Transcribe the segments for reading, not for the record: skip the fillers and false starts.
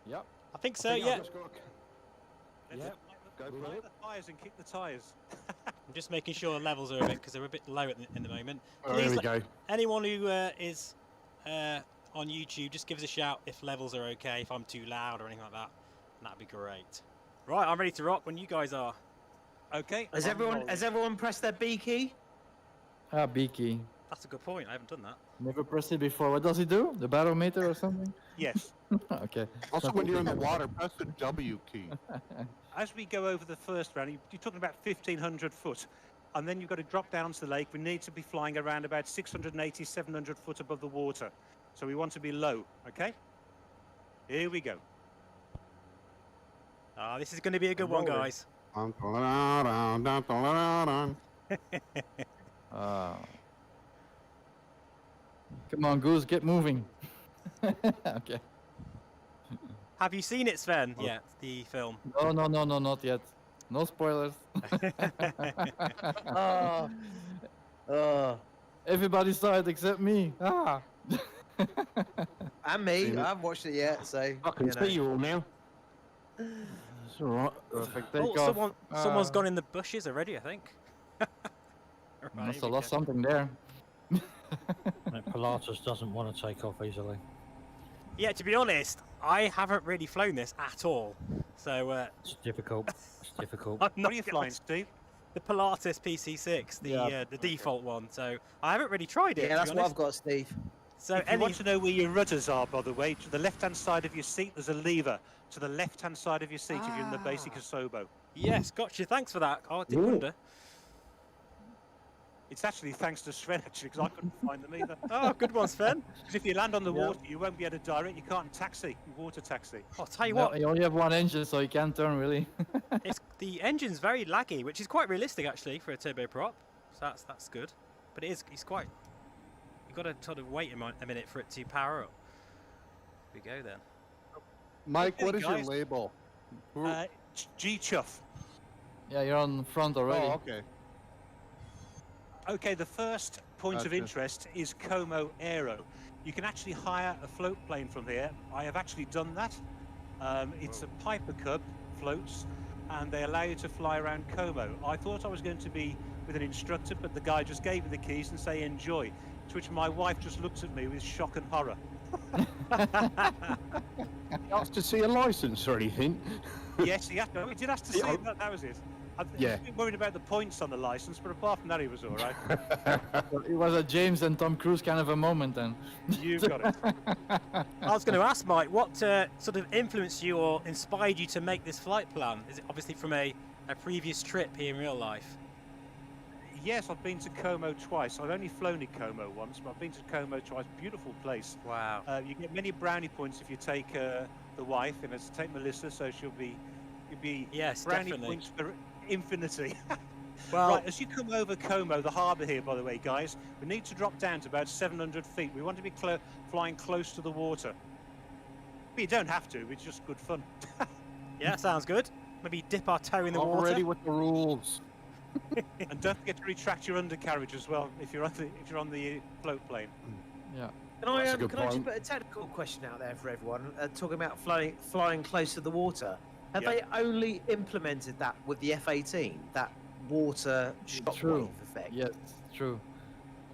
Yep. I think so, yeah. Yep. Go for Light it. the fires and kick the tyres. I'm just making sure levels are a bit, because they're a bit low in the moment. Oh, here we go. Anyone who is on YouTube, just give us a shout if levels are okay, if I'm too loud or anything like that. And that'd be great. Right, I'm ready to rock when you guys are. Okay. Has everyone pressed their B key? Ah, B key. That's a good point. I haven't done that. Never pressed it before. What does he do? The barometer or something? Yes. Okay. Also, when you're in the water, press the W key. As we go over the first round, you're talking about 1,500 foot. And then you've got to drop down to the lake. We need to be flying around about 680, 700 foot above the water. So we want to be low, okay? Here we go. Ah, this is going to be a good one, guys. Come on, Goose, get moving. Okay. Have you seen it, Sven? Yeah, the film. No, not yet. No spoilers. Everybody saw it except me. Ah. And me. I haven't watched it yet, so. I can see you all now. It's alright. Perfect. Take Oh, off. someone's gone in the bushes already, I think. Must have lost something there. Pilatus doesn't want to take off easily. Yeah, to be honest, I haven't really flown this at all. So, It's difficult. It's difficult. I'm What not are you gonna- flying, Steve? The Pilatus PC6, the default one. So I haven't really tried it. Yeah, to that's be what honest. I've got, Steve. So If you want to know where your rudders are, by the way, to the left-hand side of your seat, there's a lever. To the left-hand side of your seat if you're in the basic Asobo. yes, gotcha. Thanks for that. Oh, I did wonder. It's actually thanks to Sven, actually, because I couldn't find them either. Oh, good one, Sven. Because if you land on the water, you won't be able to direct. You can't taxi, water taxi. I'll tell you No, what, you only have one engine, so you can't turn really. the engine's very laggy, which is quite realistic actually for a turboprop. So that's good. But it's quite. You've got to sort of wait a minute for it to power up. Here we go then. Mike, Okay, what is your guys. label? G-Chuff. Yeah, you're on front already. Oh, okay. Okay, the first point of Gotcha. interest is Como Aero. You can actually hire a float plane from here. I have actually done that. It's a Piper Cub, floats, and they allow you to fly around Como. I thought I was going to be with an instructor, but the guy just gave me the keys and say enjoy, to which my wife just looks at me with shock and horror. You asked to see a license or anything? Yes, he did ask to see it, that was it. I Yeah. was a bit worried about the points on the license, but apart from that, he was all right. It was a James and Tom Cruise kind of a moment then. You've got it. I was going to ask Mike, what sort of influenced you or inspired you to make this flight plan? Is it obviously from a previous trip here in real life? Yes, I've been to Como twice. I've only flown in Como once, but I've been to Como twice. Beautiful place. Wow. You get many brownie points if you take the wife, and as take Melissa, so you'll be Yes, brownie definitely. points for infinity. Well, Right, as you come over Como, the harbour here, by the way, guys, we need to drop down to about 700 feet. We want to be flying close to the water. But you don't have to. It's just good fun. yeah, sounds good. Maybe dip our toe in the water. Already with the rules. And don't forget to retract your undercarriage as well if you're on the float plane. Yeah. Can I, That's a good can I just point. put a technical question out there for everyone? Talking about flying close to the water. Have Yeah. they only implemented that with the F-18? That water True. shockwave effect? Yes, true.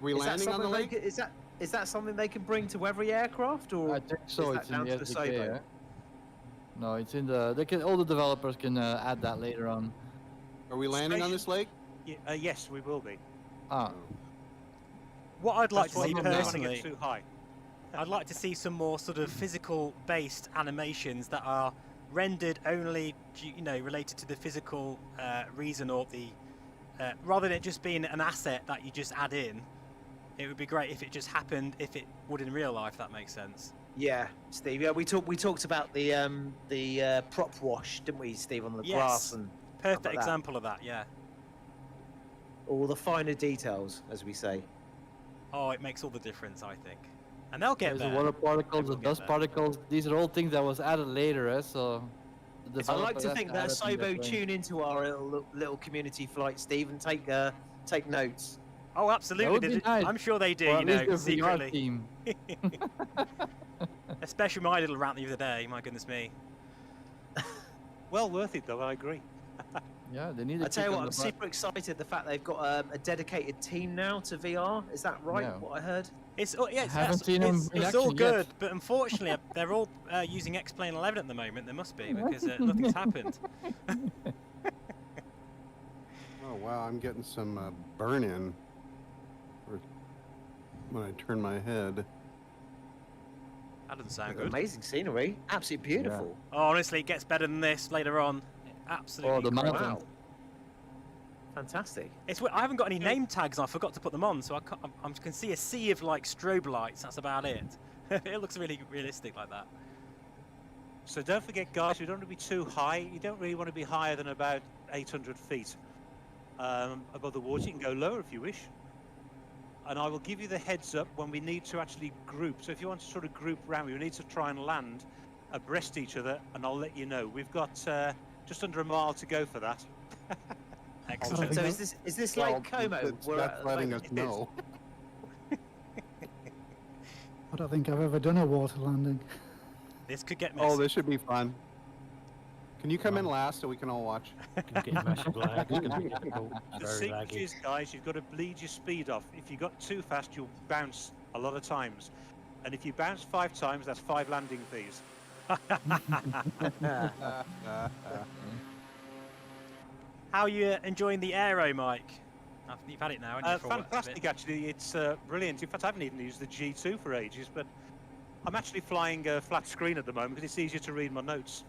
We Is that landing on the something lake? is that something they can bring to every aircraft, or I think so. is It's that in down the to the SDK. Asobo? Yeah? No, it's in the. They can. All the developers can add that later on. Are we landing on this lake? Yes, we will be. Ah, What I'd like That's to why see you don't want to personally, get too high. I'd like to see some more sort of physical-based animations that are rendered only, related to the physical reason or the, rather than it just being an asset that you just add in. It would be great if it just happened, if it would in real life. If that makes sense. Yeah, Steve. Yeah, we talked about the prop wash, didn't we, Steve, on the Yes. grass and Perfect like that. example of that. Yeah. all the finer details, as we say. Oh, it makes all the difference, I think. And they'll get there's the there. water particles, the We'll get dust there. particles. These are all things that was added later, so. the I like developer to has think that add it in the Asobo plane. tune into our little community flight, Steve, and take notes. Oh, absolutely. would be nice. I'm sure they do. Or You at know, least the VR secretly. team. Especially my little rant the other day. My goodness me. Well worth it though, I agree. Yeah, they need to I tell you kick what, on I'm the butt. super excited. The fact they've got a dedicated team now to VR. Is that right? Yeah. What I heard? It's Haven't seen 'em in it's all action yet. good, but unfortunately they're all using X-Plane 11 at the moment. There must be because nothing's happened. Oh wow, I'm getting some burn in when I turn my head. That doesn't sound good. Amazing scenery. Absolutely beautiful. Oh, honestly, it gets better than this later on. Absolutely. Oh, the incredible. mountain. Wow. Fantastic. I haven't got any name tags. I forgot to put them on, so I can see a sea of like strobe lights. That's about it. It looks really realistic like that. So don't forget, guys, you don't want to be too high. You don't really want to be higher than about 800 feet above the water. You can go lower if you wish. And I will give you the heads up when we need to actually group. So if you want to sort of group round, we need to try and land abreast each other, and I'll let you know. We've got just under a mile to go for that. Excellent. So is this like Como? That's letting us know. I don't think I've ever done a water landing. This could get messy. Oh, this should be fun. Can you come in last so we can all watch? Can get massive lag. It's going to be difficult. The Very secret laggy. is, guys, you've got to bleed your speed off. If you got too fast, you'll bounce a lot of times. And if you bounce 5 times, that's 5 landing fees. How are you enjoying the Aero, Mike? You've had it now, haven't you? for a bit? Fantastic, actually. It's brilliant. In fact, I haven't even used the G2 for ages, but I'm actually flying a flat screen at the moment because it's easier to read my notes.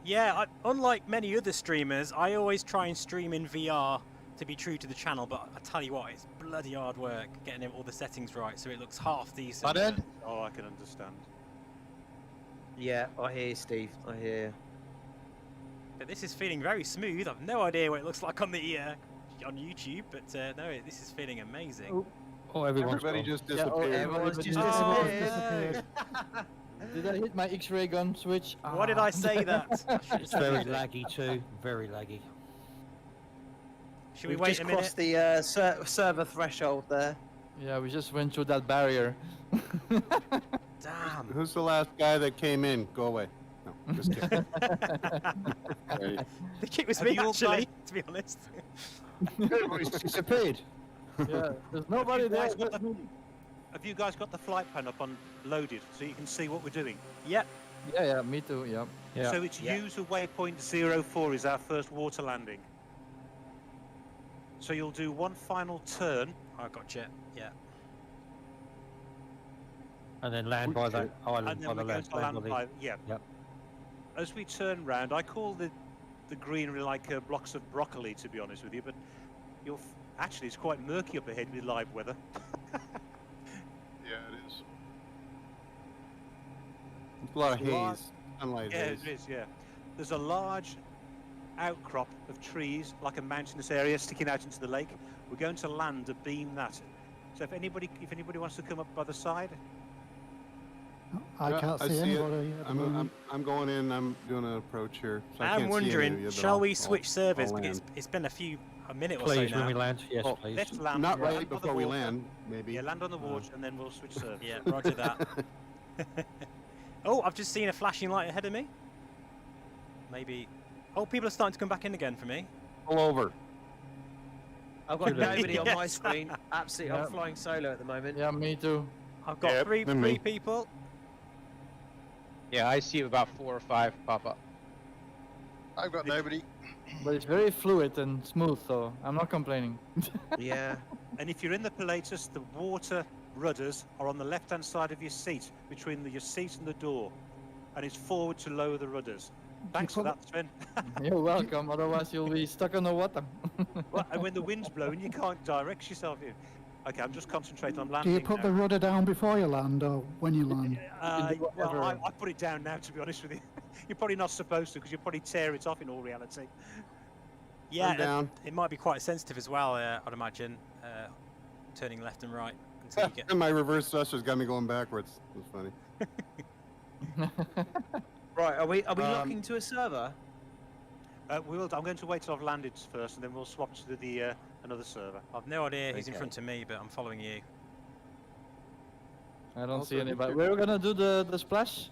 Yeah, unlike many other streamers, I always try and stream in VR to be true to the channel, but I tell you what, it's bloody hard work getting all the settings right so it looks half decent. Pardon? Oh, I can understand. Yeah, I hear you, Steve. I hear. But this is feeling very smooth. I've no idea what it looks like on the on YouTube, but no, this is feeling amazing. Oh, everyone's Everybody gone. just disappeared. Everyone's just Oh, disappeared. Did I hit my X-ray gun switch? Why did I say that? It's very laggy too. Very laggy. Should we We've wait just a minute? crossed the server threshold there. Yeah, we just went through that barrier. Damn. Who's the last guy that came in? Go away. No, just kidding. Sorry. I think it was Have me, you all actually, to be honest. Everybody's disappeared. Yeah, there's nobody there. guys got but the- me. Have you guys got the flight plan up on loaded so you can see what we're doing? Yep. Yeah, me too. Yeah. Yeah. So it's Yeah. user waypoint 04 is our first water landing. So you'll do one final turn. I gotcha. Yeah. And then land by that island And by then the we're going left. to land by, yeah. Yep. As we turn round, I call the greenery like blocks of broccoli, to be honest with you, but you'll actually it's quite murky up ahead with live weather. Yeah, it is. It's a lot of haze. Sunlight Yeah, haze. it is. Yeah, there's a large outcrop of trees, like a mountainous area sticking out into the lake. We're going to land abeam that. So if anybody wants to come up by the side, I Yeah, can't I see see it. anybody at the moment. I'm going in. I'm doing an approach here. So I I'm can't see any of wondering, you, but shall I'll- we switch servers? I'll Because land. it's been a minute or Please, so when we now. land, yes, Oh, please. let's land. Not land right on the before we water. land, maybe. Yeah, land on the water, and then we'll switch servers. Yeah, roger that. Oh, I've just seen a flashing light ahead of me. Maybe. Oh, people are starting to come back in again for me. All over. I've got nobody on my Yes. screen. Absolutely, Yeah. I'm flying solo at the moment. Yeah, me too. I've got Yep, three and me. people. Yeah, I see about 4 or 5 pop up. I've got nobody. But it's very fluid and smooth, so I'm not complaining. Yeah. And if you're in the Pilatus, the water rudders are on the left-hand side of your seat, between your seat and the door, and it's forward to lower the rudders. Thanks for that, Sven. You're welcome. Otherwise, you'll be stuck on the water. Well, and when the wind's blowing, you can't direct yourself in. Okay, I'm just concentrating on Do landing. you put now. the rudder down before you land or when you land? Well, whatever. I put it down now, to be honest with you. You're probably not supposed to, because you'll probably tear it off in all reality. Yeah, I'm down. it might be quite sensitive as well, I'd imagine, turning left and right until you get. My reverse thruster's got me going backwards. That's funny. Right. Are we Um, locking to a server? I'm going to wait till I've landed first, and then we'll swap to the another server. I've no idea who's in Okay. front of me, but I'm following you. I don't Also, see anybody. Richard- We're gonna do the splash.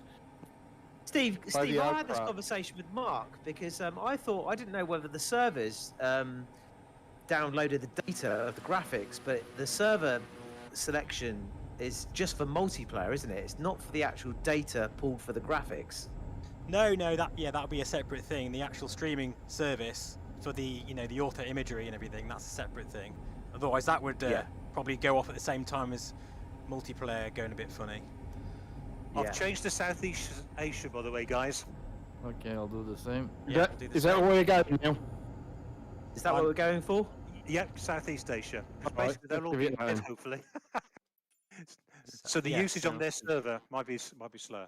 Steve, By the I had this outcrop. conversation with Mark because I didn't know whether the servers downloaded the data of the graphics, but the server selection is just for multiplayer, isn't it? It's not for the actual data pulled for the graphics. No, that'll be a separate thing. The actual streaming service for the the auto imagery and everything, that's a separate thing. Otherwise, that would Yeah. probably go off at the same time as multiplayer going a bit funny. I've changed to Southeast Asia, by the way, guys. Okay, I'll do the same. Yeah, do the Is that same. where you're going now? Is that what we're going for? Yep, Southeast Asia. Alright, Basically, they'll all give be it in bed, home. hopefully. So the Yeah, usage on their sounds server might be slower.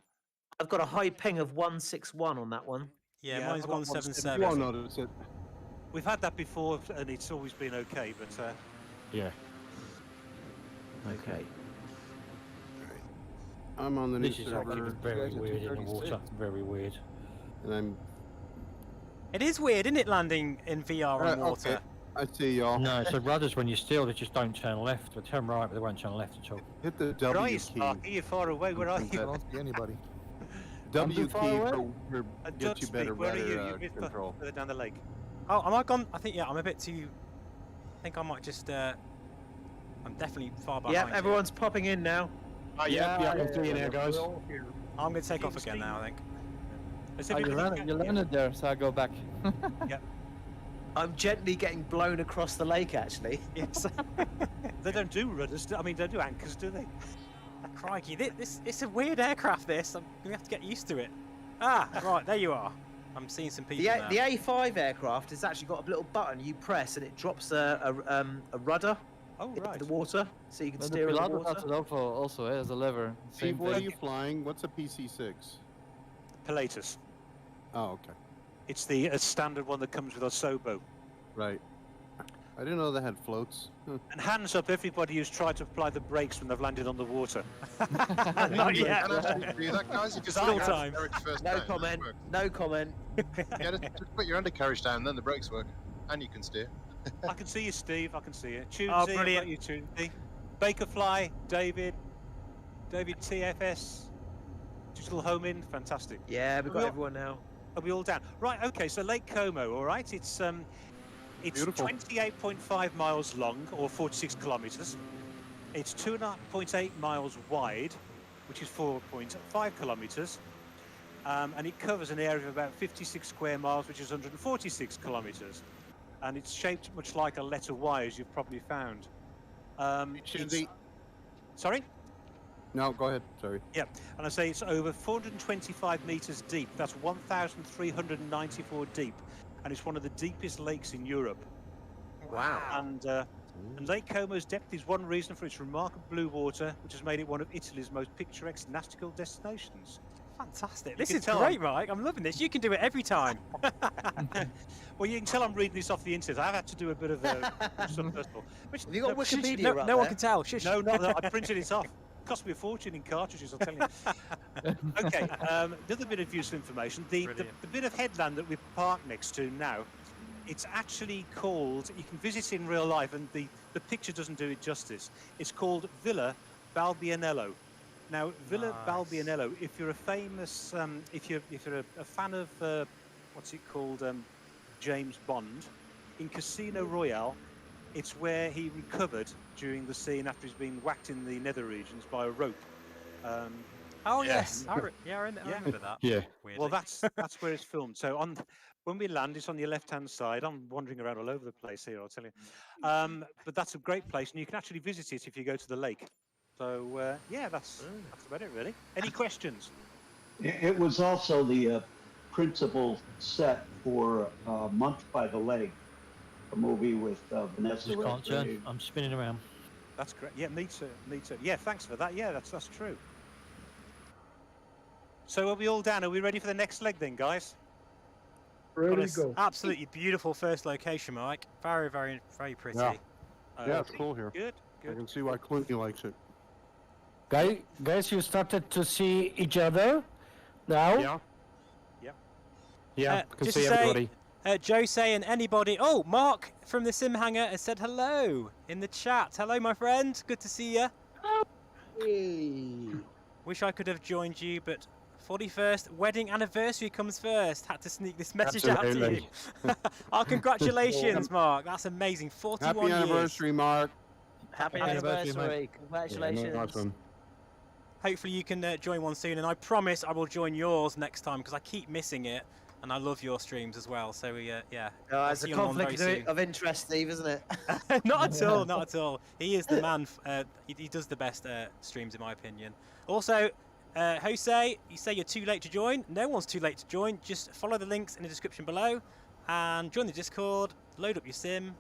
I've got a high ping of 161 on that one. Yeah, Yeah, mine's I've got 177. You won't notice it. We've had that before, and it's always been okay, but Yeah. Okay. I'm on the new This is server. actually You very guys are weird in the 236, water. Very weird. And I'm. It is weird, isn't it, landing in VR on water? Okay. I see y'all. No, so rudders when you're still, they just don't turn left. They turn right, but they won't turn left at all. Hit the where are W you, key. Sparky? You're far away. Where are Something you? that- I don't see anybody. W too far key away. for Don't get you speak. better Where are you? rudder You're a bit control. further down the lake. Oh, am I gone? I think I'm a bit too. I think I might just. I'm definitely far behind. Yeah, here. everyone's popping in now. Yeah, I'm seeing you now, guys. I'm going to take off again now. I think. Has Oh, you everybody landed there, so I go back. I'm gently getting blown across the lake, actually. Yes. They don't do rudders. I mean, they do anchors, do they? Crikey, this it's a weird aircraft. This I'm gonna have to get used to it. Ah, right, there you are. I'm seeing some people now. The A5 aircraft has actually got a little button you press and it drops a rudder Oh, into right. the water, so you can But the steer in the Pilatus has water. it also has a lever. Steve, Same what are thing. you flying? What's a PC6? Pilatus. Oh, okay. It's the standard one that comes with Osobo. Right. I didn't know they had floats. Huh. And hands up everybody who's tried to apply the brakes when they've landed on the water. Not yet. Can I actually do that, guys? You can Still start time. undercarriage first No down, it comment. works. No comment. Yeah, just put your undercarriage down, then the brakes work, and you can steer. I can see you, Steve. I can see you. Tunesy, Oh, I've got brilliant. you, Tunesy. Bakerfly, David TFS, Digital Homing, fantastic. Yeah, we've got Well- everyone now. Are we all down? Right, okay, so Lake Como, all right? It's Beautiful. 28.5 miles long, or 46 kilometers. It's 2.8 miles wide, which is 4.5 kilometers. And it covers an area of about 56 square miles, which is 146 kilometers. And it's shaped much like a letter Y, as you've probably found. Shinzy. Sorry? No, go ahead. Sorry. Yeah, and I say it's over 425 meters deep. That's 1,394 deep, and it's one of the deepest lakes in Europe. Wow. And Lake Como's depth is one reason for its remarkable blue water, which has made it one of Italy's most picturesque nautical destinations. Fantastic. You This can is tell great, Mike. I'm loving this. You can do it every time. Well, you can tell I'm reading this off the internet. I've had to do a bit of some personal. Which, Have you got Shush, Wikipedia no, up no one there? can tell. Shush. No, I printed it off. Cost me a fortune in cartridges, I'll tell you. Okay, another bit of useful information. The bit of headland that we're parked next to now, it's actually called, you can visit it in real life, and the picture doesn't do it justice. It's called Villa Balbianello. Now, Villa Balbianello, if you're a famous, if you're a fan of, what's it called, James Bond, in Casino Royale, it's where he recovered during the scene after he's been whacked in the nether regions by a rope. Oh yes. I remember that. Yeah. Weirdly. Well, that's where it's filmed. So when we land, it's on your left-hand side. I'm wandering around all over the place here, I'll tell you. But that's a great place, and you can actually visit it if you go to the lake. So yeah, that's about it, really. Any questions? It was also the principal set for Month by the Lake, a movie with Vanessa Just can't turn. Redgrave. I'm spinning around. That's great. Yeah, me too. Me too. Yeah, thanks for that. Yeah, that's true. So are we all down? Are we ready for the next leg then, guys? Ready to go. Absolutely beautiful first location, Mike. Very, very, very pretty. Yeah. Yeah, it's Okay, cool here. Good, I good. can see why Clooney likes it. Guys, you started to see each other now? Yeah. Yeah, Uh, can just see to say- everybody. Joe saying anybody. Oh, Mark from the Sim Hangar has said hello in the chat. Hello, my friend. Good to see you. Wish I could have joined you, but 41st wedding anniversary comes first. Had to sneak this message out to you. Absolutely. Oh, congratulations, Mark. That's amazing. 41 Happy years. anniversary, Mark. Happy anniversary, anniversary! mate. Congratulations. Yeah, nice one. Hopefully you can join one soon, and I promise I will join yours next time because I keep missing it, and I love your streams as well. So yeah. I'll It's a see you on one very conflict soon. of interest, Steve, isn't it? Not at all, not at all. He is the man. He does the best streams, in my opinion. Also, Jose, you say you're too late to join. No one's too late to join. Just follow the links in the description below and join the Discord, load up your sim,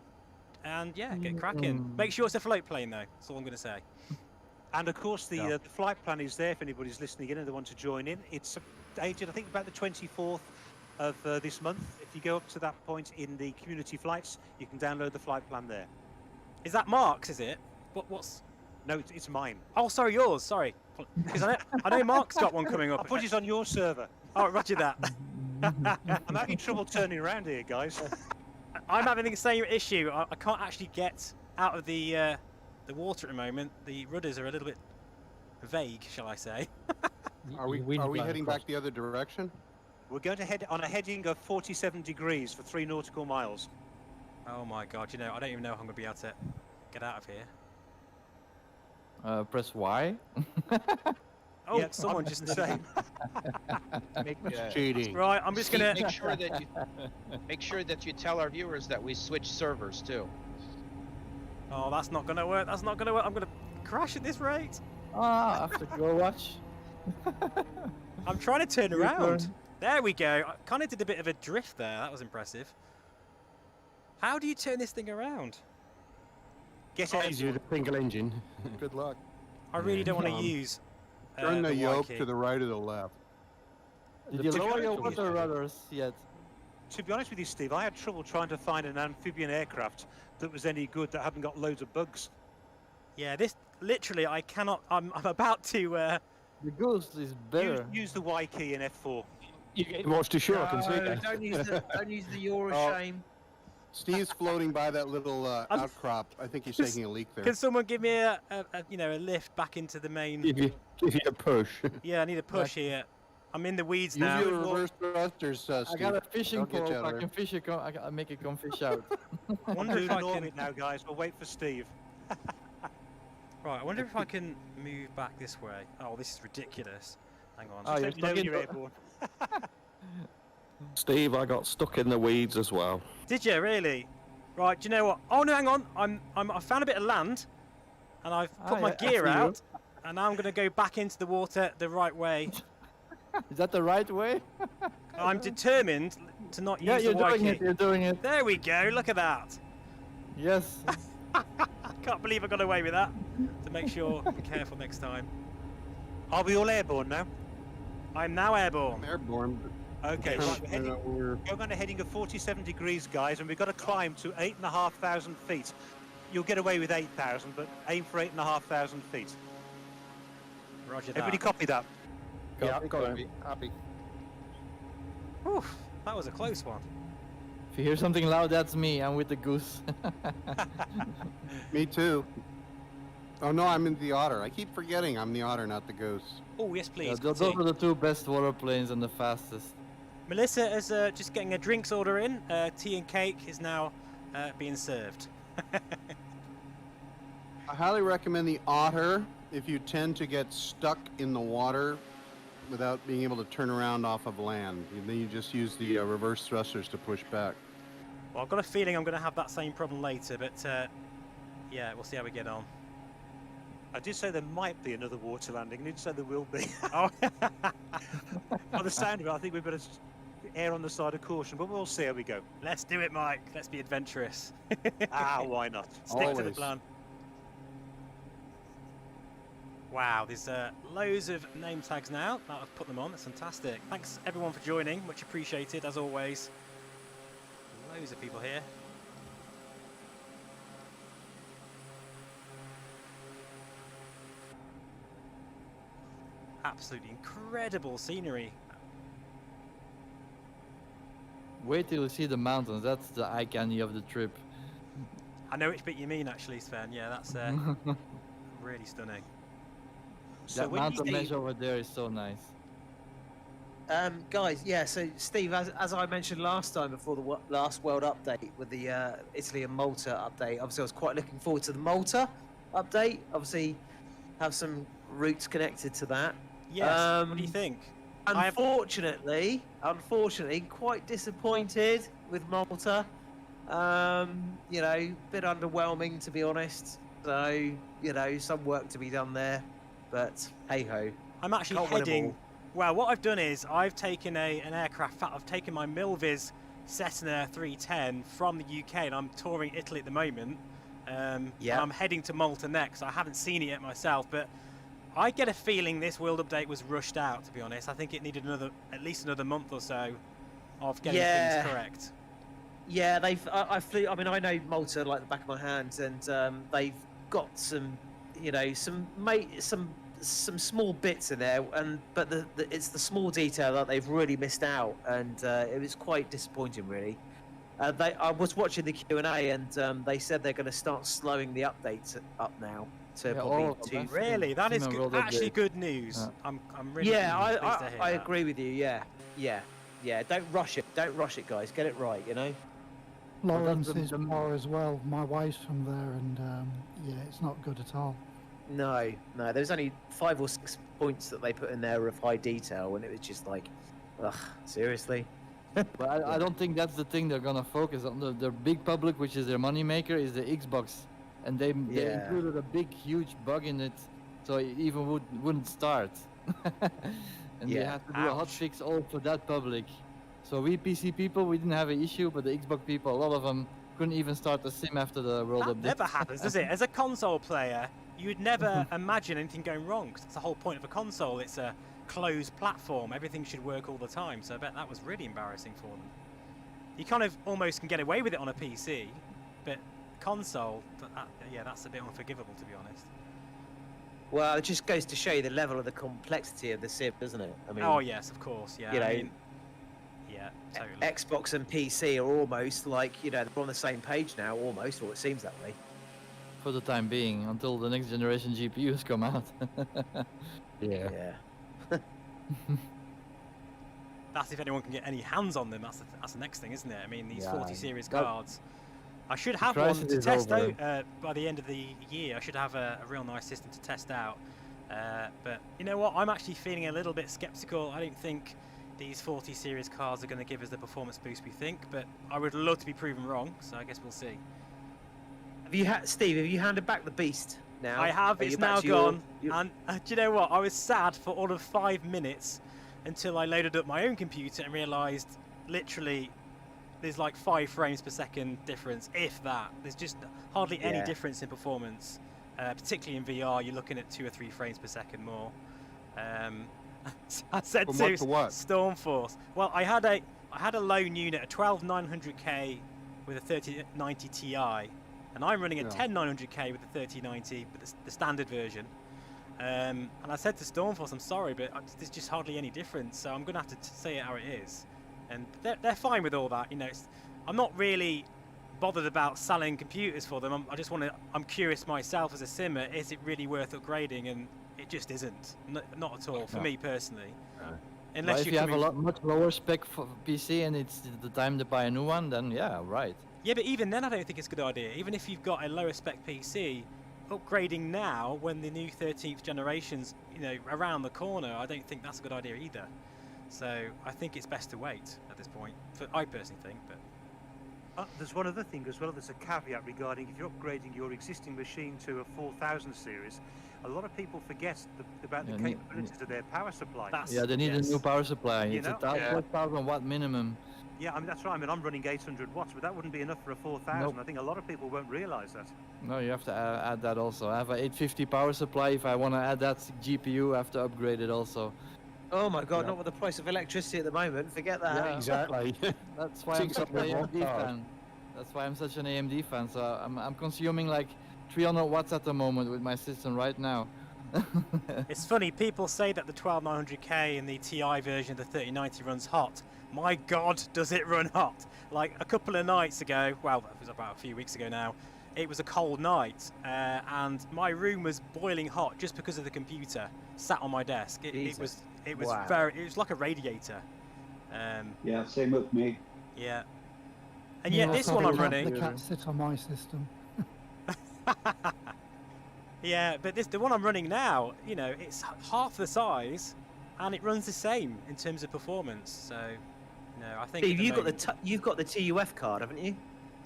and yeah, get cracking. Make sure it's a float plane, though. That's all I'm going to say. And of course, the flight plan is there if anybody's listening in and they want to join in. It's dated, I think, about the 24th of this month. If you go up to that point in the community flights, you can download the flight plan there. Is that Mark's, is it? What's... No, it's mine. Oh, sorry, yours. Sorry. Because I know Mark's got one coming up. I put it on your server. Oh, roger that. I'm having trouble turning around here, guys. I'm having the same issue. I can't actually get out of the water at the moment. The rudders are a little bit vague, shall I say. Are we heading back the other direction? We're going to head on a heading of 47 degrees for 3 nautical miles. Oh my god, you know, I don't even know if I'm going to be able to get out of here. Press Y. Oh, Yeah, someone just said. Cheating. Right, I'm just going to... Make sure that you tell our viewers that we switch servers too. Oh, that's not going to work. That's not going to work. I'm going to crash at this rate. Ah, after go watch. I'm trying to turn around. There we go. I kind of did a bit of a drift there. That was impressive. How do you turn this thing around? Get out. Easier to single engine. Good luck. I really don't want to use Turn the Y yoke key. to the right or the left. Did you To be lower your honest with water rudders yet? To be honest with you, Steve, I had trouble trying to find an amphibian aircraft that was any good that hadn't got loads of bugs. Yeah, this literally I cannot. I'm about to. The Goose is better. Use the Y key in F4. You get watch to shore, I can see No, that. don't use the Euro shame. Steve's floating by that little outcrop. I think he's taking a leak there. Can someone give me a lift back into the main? Give you a push. Yeah, I need a push here. I'm in the weeds Use now. your reverse thrusters, Steve. I got a fishing Don't get you pole. out I of can fish it. I can make it come fish out. I wonder if Move I in can. orbit now, guys. We'll wait for Steve. Right, I wonder if I can move back this way. Oh, this is ridiculous. Hang on. Oh, Just you're let me know stuck when in you're the- airborne. Steve, I got stuck in the weeds as well. Did you really? Right. Do you know what? Oh no, hang on. I found a bit of land, and I've put my yeah, I gear see you. out, and now I'm going to go back into the water the right way. Is that the right way? I'm determined to not Yeah, use you're the Y doing key. it. You're doing it. There we go. Look at that. Yes. I can't believe I got away with that. To make sure I'm careful next time. Are we all airborne now? I'm now airborne. I'm airborne. Okay, right, we're heading, We're going on a heading of 47 degrees, guys, and we've got to climb to 8,500 feet. You'll get away with 8,000, but aim for 8,500 feet. Roger that. Everybody copy that? Yeah, got it. happy. Whew, that was a close one. If you hear something loud, that's me. I'm with the Goose. Me too. Oh no, I'm in the Otter. I keep forgetting I'm the Otter, not the Goose. Oh, yes, please. Yeah, those continue. are the two best water planes and the fastest. Melissa is just getting a drinks order in. Tea and cake is now being served. I highly recommend the Otter if you tend to get stuck in the water without being able to turn around off of land. And then you just use the reverse thrusters to push back. Well, I've got a feeling I'm going to have that same problem later, but yeah, we'll see how we get on. I did say there might be another water landing. I didn't say there will be. Oh, By the sound of it, I think we better err on the side of caution, but we'll see how we go. let's do it, Mike. Let's be adventurous. Why not? Stick to the Always. plan. Wow, there's loads of name tags now that I've put them on. That's fantastic. Thanks everyone for joining. Much appreciated, as always. Loads of people here. Absolutely incredible scenery. Wait till you see the mountains. That's the eye candy of the trip. I know which bit you mean, actually, Sven. Yeah, that's really stunning. So That when you mountain mesh over there is so nice. Guys, yeah. So Steve, as I mentioned last time before the last World Update with the Italy and Malta update, obviously I was quite looking forward to the Malta update. Obviously, have some routes connected to that. Yes. What do you think? Unfortunately, quite disappointed with Malta. You know, bit underwhelming to be honest. So, you know, some work to be done there. But hey ho. I'm actually Can't win 'em heading. all. Well, what I've done is I've taken an aircraft. I've taken my Milviz Cessna 310 from the UK, and I'm touring Italy at the moment. And I'm heading to Malta next. I haven't seen it yet myself, but I get a feeling this World Update was rushed out. To be honest, I think it needed at least another month or so of getting things correct. Yeah, I flew. I mean, I know Malta like the back of my hand, and they've got some, you know, some small bits in there, but it's the small detail that they've really missed out, and it was quite disappointing, really. I was watching the Q&A, and they said they're going to start slowing the updates up now to probably 2. Really, that is actually good news. I'm really pleased to hear I that. agree with you. Yeah. Don't rush it. Don't rush it, guys. Get it right. You know. Lawrence is poor as well. My wife's from there, and yeah, it's not good at all. No. There's only 5 or 6 points that they put in there of high detail, and it was just like, ugh, seriously. But I don't think that's the thing they're gonna focus on. The big public, which is their moneymaker, is the Xbox, and they included a big, huge bug in it, so it even wouldn't start. And they have to do a hotfix all for that public. So we PC people, we didn't have an issue, but the Xbox people, a lot of them couldn't even start the sim after the World Update. That never happens, does it? As a console player, you would never imagine anything going wrong, because that's the whole point of a console. It's a closed platform. Everything should work all the time, so I bet that was really embarrassing for them. You kind of almost can get away with it on a PC, but console, that's a bit unforgivable, to be honest. Well, it just goes to show you the level of the complexity of the sim, doesn't it? I mean, oh yes, of course, yeah. You know, I mean, yeah, totally. Xbox and PC are almost like, you know, they're on the same page now, almost, or it seems that way. For the time being, until the next generation GPUs come out. Yeah. That's if anyone can get any hands on them. That's the next thing, isn't it? I mean, these 40 series cards. I should have one to test out by the end of the year. I should have a real nice system to test out. But you know what? I'm actually feeling a little bit skeptical. I don't think these 40 series cards are going to give us the performance boost we think. But I would love to be proven wrong. So I guess we'll see. Steve, have you handed back the beast now? I have. It's now gone. And do you know what? I was sad for all of 5 minutes until I loaded up my own computer and realised, literally, there's like 5 frames per second difference, if that. There's just hardly any difference in performance, particularly in VR. You're looking at 2 or 3 frames per second more. I said to Stormforce. Well, I had a lone unit, a 12900K with a 3090 Ti, and I'm running a 10900K with the 3090, but the standard version. And I said to Stormforce, I'm sorry, but there's just hardly any difference, so I'm going to have to say it how it is. And they're fine with all that, you know. I'm not really bothered about selling computers for them. I'm curious myself as a simmer, is it really worth upgrading? And it just isn't. Not at all, for me personally. Unless if you have a much lower spec for PC and it's the time to buy a new one, then yeah, right. Yeah, but even then I don't think it's a good idea. Even if you've got a lower spec PC, upgrading now when the new 13th generation's, you know, around the corner, I don't think that's a good idea either. So I think it's best to wait at this point. I personally think, but there's one other thing as well. There's a caveat regarding if you're upgrading your existing machine to a 4000 series. A lot of people forget about the capabilities of their power supply. They need a new power supply. It's a 12,000 watt minimum. Yeah, I mean that's right. I mean I'm running 800 watts, but that wouldn't be enough for a 4000. Nope. I think a lot of people won't realise that. No, you have to add that also. I have an 850 power supply. If I want to add that GPU, I have to upgrade it also. Oh my God! Not with the price of electricity at the moment. Forget that. Yeah, exactly. That's why I'm such an AMD fan. That's why I'm such an AMD fan. So I'm consuming like 300 watts at the moment with my system right now. It's funny. People say that the 12900K and the Ti version of the 3090 runs hot. My God, does it run hot? Like a couple of nights ago, well, that was about a few weeks ago now, it was a cold night and my room was boiling hot just because of the computer. sat on my desk. It was Wow. it was like a radiator. Yeah, same with me. Yeah. And Yeah, yet this also one I'm the cat- running. The cat sit on my system. Yeah, but the one I'm running now, you know, it's half the size, and it runs the same in terms of performance. So, you know, I think. Steve, at you've got moment- you've got the TUF card, haven't you?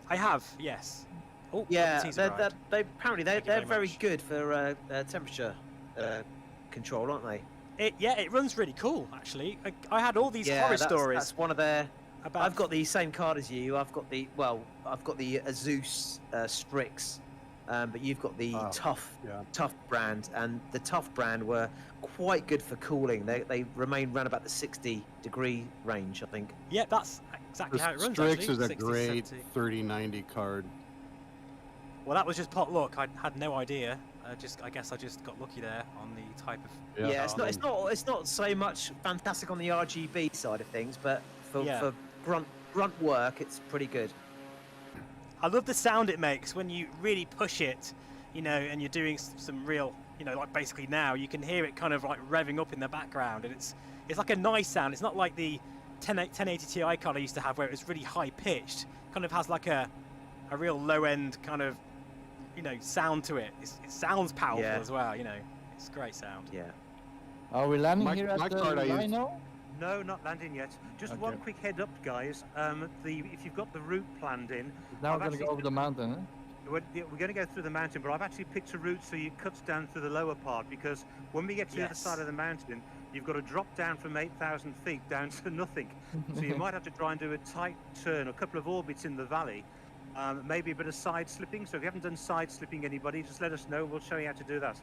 I have, yes. Oh, Yeah, T's they arrived. apparently Thank you they're very very much. good for temperature control, aren't they? It runs really cool actually. I had all these Yeah, horror that's, stories that's one of their. about. I've got the same card as you. I've got the Azus Strix, but you've got the Tough brand, and the Tough brand were quite good for cooling. They remain around about the 60-degree range, I think. Yeah, that's exactly how it The runs. Strix actually. is a 60, great 70. 3090 card. Well, that was just pot luck. I had no idea. I guess I just got lucky there on the type of. Yeah, card. it's not so much fantastic on the RGB side of things, but for Yeah. grunt work, it's pretty good. I love the sound it makes when you really push it, you know, and you're doing some real, you know, like basically now you can hear it kind of like revving up in the background, and it's like a nice sound. It's not like the 1080 Ti card I used to have where it was really high pitched. Kind of has like a real low end kind of, you know, sound to it. It sounds powerful as well, you know. It's great sound. Yeah. Are we landing My- here at my the card I used- Rhino? No, not landing yet. Just one Okay. quick head up, guys. If you've got the route planned in, Now I've we're gonna go actually- over the mountain, huh? we're going to go through the mountain, but I've actually picked a route so it cuts down through the lower part, because when we get to the other Yes. side of the mountain, you've got to drop down from 8,000 feet down to nothing. So you might have to try and do a tight turn, a couple of orbits in the valley, maybe a bit of side slipping. So if you haven't done side slipping, anybody, just let us know. We'll show you how to do that.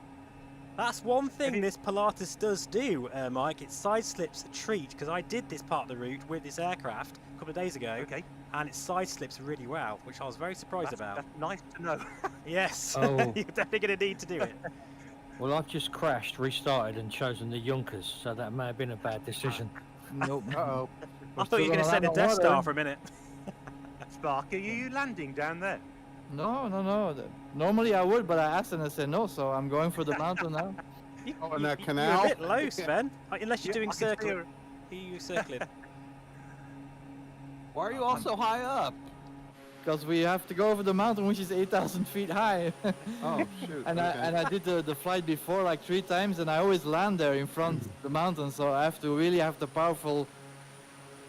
That's one thing you- this Pilatus does do, Mike. It side slips a treat, because I did this part of the route with this aircraft a couple of days ago, Okay. and it side slips really well, which I was very surprised about. That's nice to know. Yes, Oh. you're definitely going to need to do it. Well, I've just crashed, restarted, and chosen the Junkers, so that may have been a bad decision. Nope. Uh-oh. I thought you were going to send a Death Star for a minute. Spark, are you landing down there? No. Normally I would, but I asked and I said no, so I'm going for the mountain now. Oh, in that You're canal? a bit low, Sven. Unless you're Yeah, doing I can see circling. her. Are you circling? Why are you all so high up? Because we have to go over the mountain, which is 8,000 feet high. Oh, shoot. and okay. I did the flight before like 3 times, and I always land there in front of the mountain, so I have to really have the powerful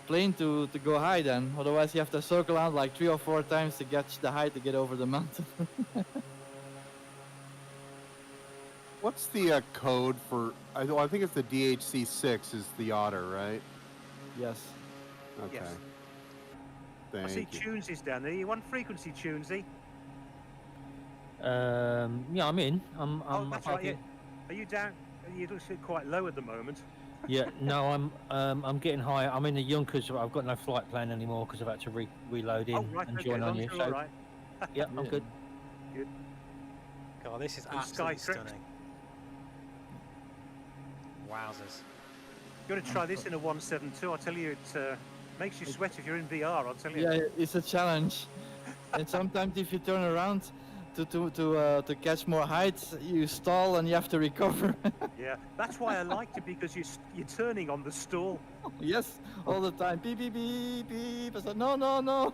plane to go high then. Otherwise you have to circle around like 3 or 4 times to get the height to get over the mountain. What's the code for? I think it's the DHC6 is the Otter, right? Yes. Okay. Yes. Thank I see you. Tunesey's down there. You want frequency, Tunesey? Yeah, I'm in. I'm That's up right. Yeah. in. Are you down? You look quite low at the moment. Yeah, no, I'm getting higher. I'm in the Junkers, but I've got no flight plan anymore because I've had to reload in Oh, right. and Okay, join as on long you. as you're So, all right. yeah, I'm good. God, this is And absolutely Sky Trek. stunning. Wowzers. You've got to try this in a 172. I'll tell you, it makes you sweat if you're in VR. I'll tell you. Yeah, it's a challenge. And sometimes if you turn around to catch more height, you stall and you have to recover. Yeah, that's why I liked it, because you're turning on the stall. Yes, all the time. Beep, beep, beep, beep. I said, no.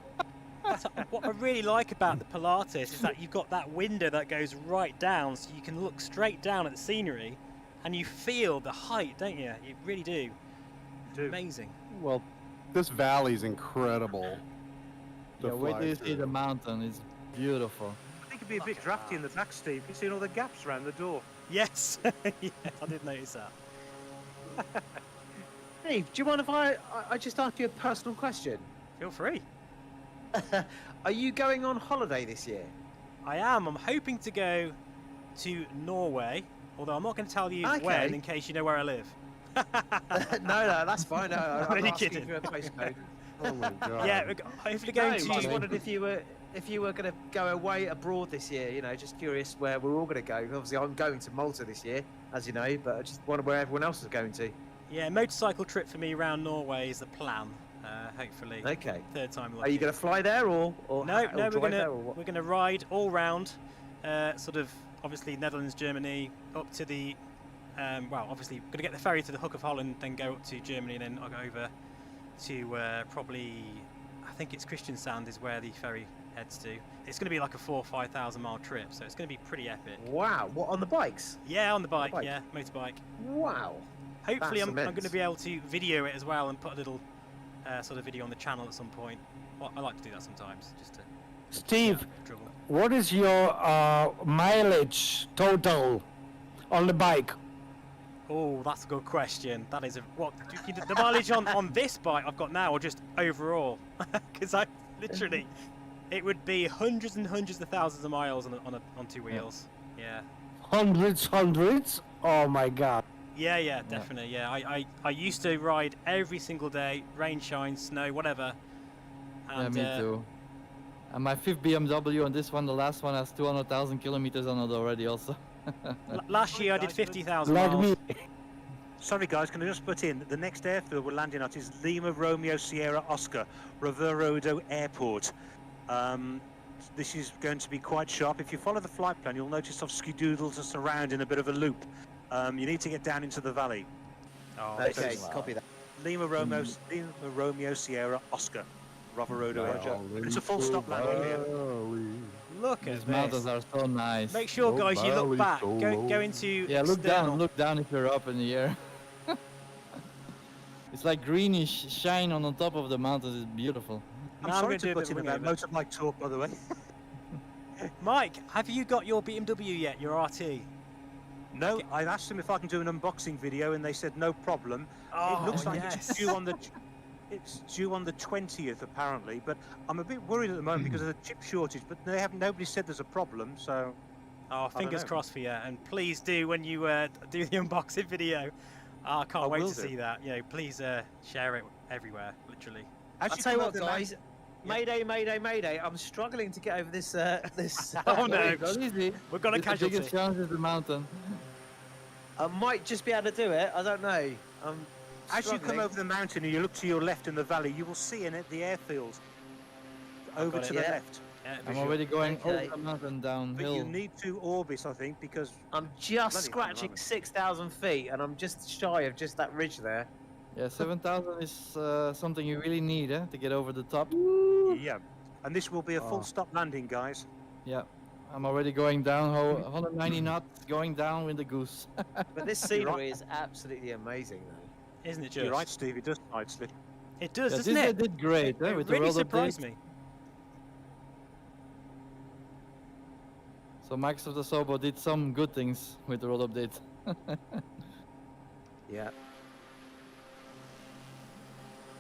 What I really like about the Pilatus is that you've got that window that goes right down, so you can look straight down at the scenery, and you feel the height, don't you? You really do. Do. Amazing. Well, This valley's incredible. to yeah, wait fly till you see through. the mountain. It's beautiful. I think it'd be a bit drafty in the back, Steve. You've seen all the gaps around the door. Yes, yes, I did notice that. Steve, do you mind if I just ask you a personal question? Feel free. Are you going on holiday this year? I am. I'm hoping to go to Norway, although I'm not going to tell you Okay. when, in case you know where I live. No, that's fine. No, I'm Only asking kidding. for a postcode. Oh my god. Yeah, we're hopefully No, going I to. just wondered if you were going to go away abroad this year. You know, just curious where we're all going to go. Obviously, I'm going to Malta this year, as you know, but I just wonder where everyone else is going to. Yeah, motorcycle trip for me around Norway is the plan. Hopefully. Okay. Third time lucky. Are you going to fly there or No, or we're drive gonna there or what? we're gonna ride all round, sort of obviously Netherlands, Germany, up to the well, obviously, going to get the ferry to the Hook of Holland, then go up to Germany, and then I'll go over to probably, I think it's Kristiansand is where the ferry heads to. It's going to be like a 4,000 or 5,000 mile trip, so it's going to be pretty epic. Wow, what, on the bikes? Yeah, on the bike, yeah, motorbike. Wow. Hopefully, That's I'm going to immense. be able to video it as well and put a little sort of video on the channel at some point. Well, I like to do that sometimes, just to Steve, trouble. what is your mileage total on the bike? Oh, that's a good question. That is the mileage on this bike I've got now, or just overall? Because I literally, it would be hundreds and hundreds of thousands of miles on two wheels. Yeah. Hundreds? Oh my god. Yeah, definitely. Yeah, I used to ride every single day, rain, shine, snow, whatever. And, Yeah, me too. And my 5th BMW, and this one, the last one, has 200,000 kilometers on it already also. Last year I did 50,000 Like miles. me. Sorry guys, can I just put in, the next airfield we're landing at is Lima Romeo Sierra Oscar, Varjo Airport. This is going to be quite sharp. If you follow the flight plan, you'll notice of skidoodles are surrounding a bit of a loop. You need to get down into the valley. Oh, Okay, copy that. Lima Romeo Sierra Oscar, Varjo Aero. It's a full stop landing here. look These at mountains this. are so nice. Make sure, guys, you look back. Go into Yeah, external. look down if you're up in the air. It's like greenish shine on the top of the mountains. It's beautiful. I'm Now I'm sorry gonna do to a put bit in of about wing over. motorbike talk, by the way. Mike, have you got your BMW yet? Your RT? No, I asked them if I can do an unboxing video, and they said no problem. Oh, It looks like yes. it's due on the 20th apparently, but I'm a bit worried at the moment because of the chip shortage. But nobody said there's a problem, so. Oh, fingers know. crossed for you. And please do when you do the unboxing video. Oh, I can't I wait will to do. see that. You know, please share it everywhere, literally. As I'll you tell you come what, over the guys. Mayday, mayday, mayday. I'm struggling to get over this. This. Oh no, It's not easy. we've got a It's the casualty. biggest challenge is the mountain. I might just be able to do it. I don't know. As you come over the mountain and you look to your left in the valley, you will see in it the airfield. Over got to it. the Yeah. left. Yeah, I'm visual. already going Okay. over the mountain But downhill. you need to orbit, I think, because I'm just Bloody hell, scratching aren't 6,000 feet, and I'm just shy of just that ridge there. Yeah, 7,000 is something you really need to get over the top. yeah. And this will be a full Oh. stop landing, guys. Yeah, I'm already going down 190 knots, going down with the goose. But this scenery is absolutely amazing, though. Isn't it just? You're right, Steve. It does side slip. It does, Yeah, doesn't this it? I did great It with the really world surprised update. me. So Microsoft Asobo did some good things with the world update. Yeah.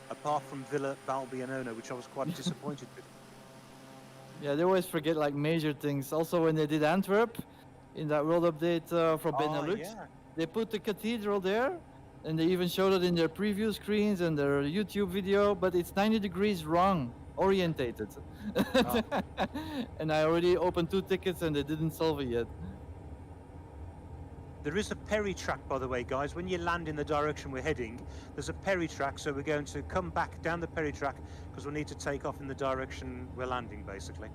Apart from Villa Balbianona, which I was quite disappointed with. Yeah, they always forget like major things. Also, when they did Antwerp in that world update for Benelux, yeah. they put the cathedral there, and they even showed it in their preview screens and their YouTube video. But it's 90 degrees wrong, orientated. And I already opened 2 tickets, and they didn't solve it yet. There is a perry track, by the way, guys. When you land in the direction we're heading, there's a perry track, so we're going to come back down the perry track because we need to take off in the direction we're landing, basically.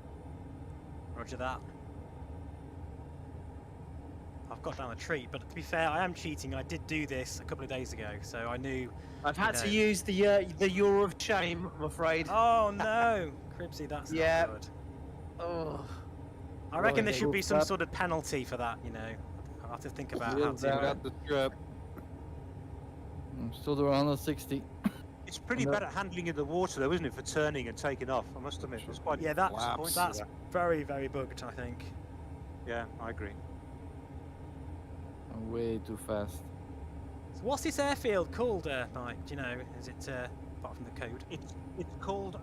Roger that. I've got down a treat, but to be fair, I am cheating. I did do this a couple of days ago, so I knew. I've had to know. use the Euro of Shame, I'm afraid. Oh no, Cribsy, that's Yeah. not good. Oh. I reckon there okay. should be some That- sort of penalty for that. You know, I'll have to think about how Yes, I to. got the strap. I'm still doing 160. It's pretty No. bad at handling in the water, though, isn't it, for turning and taking off? I must admit, it's quite. Yeah, that's disappointing that's with very bugged. I think. that. Yeah, I agree. I'm way too fast. So what's this airfield called, Mike? Do you know? Is it apart from the code? It's called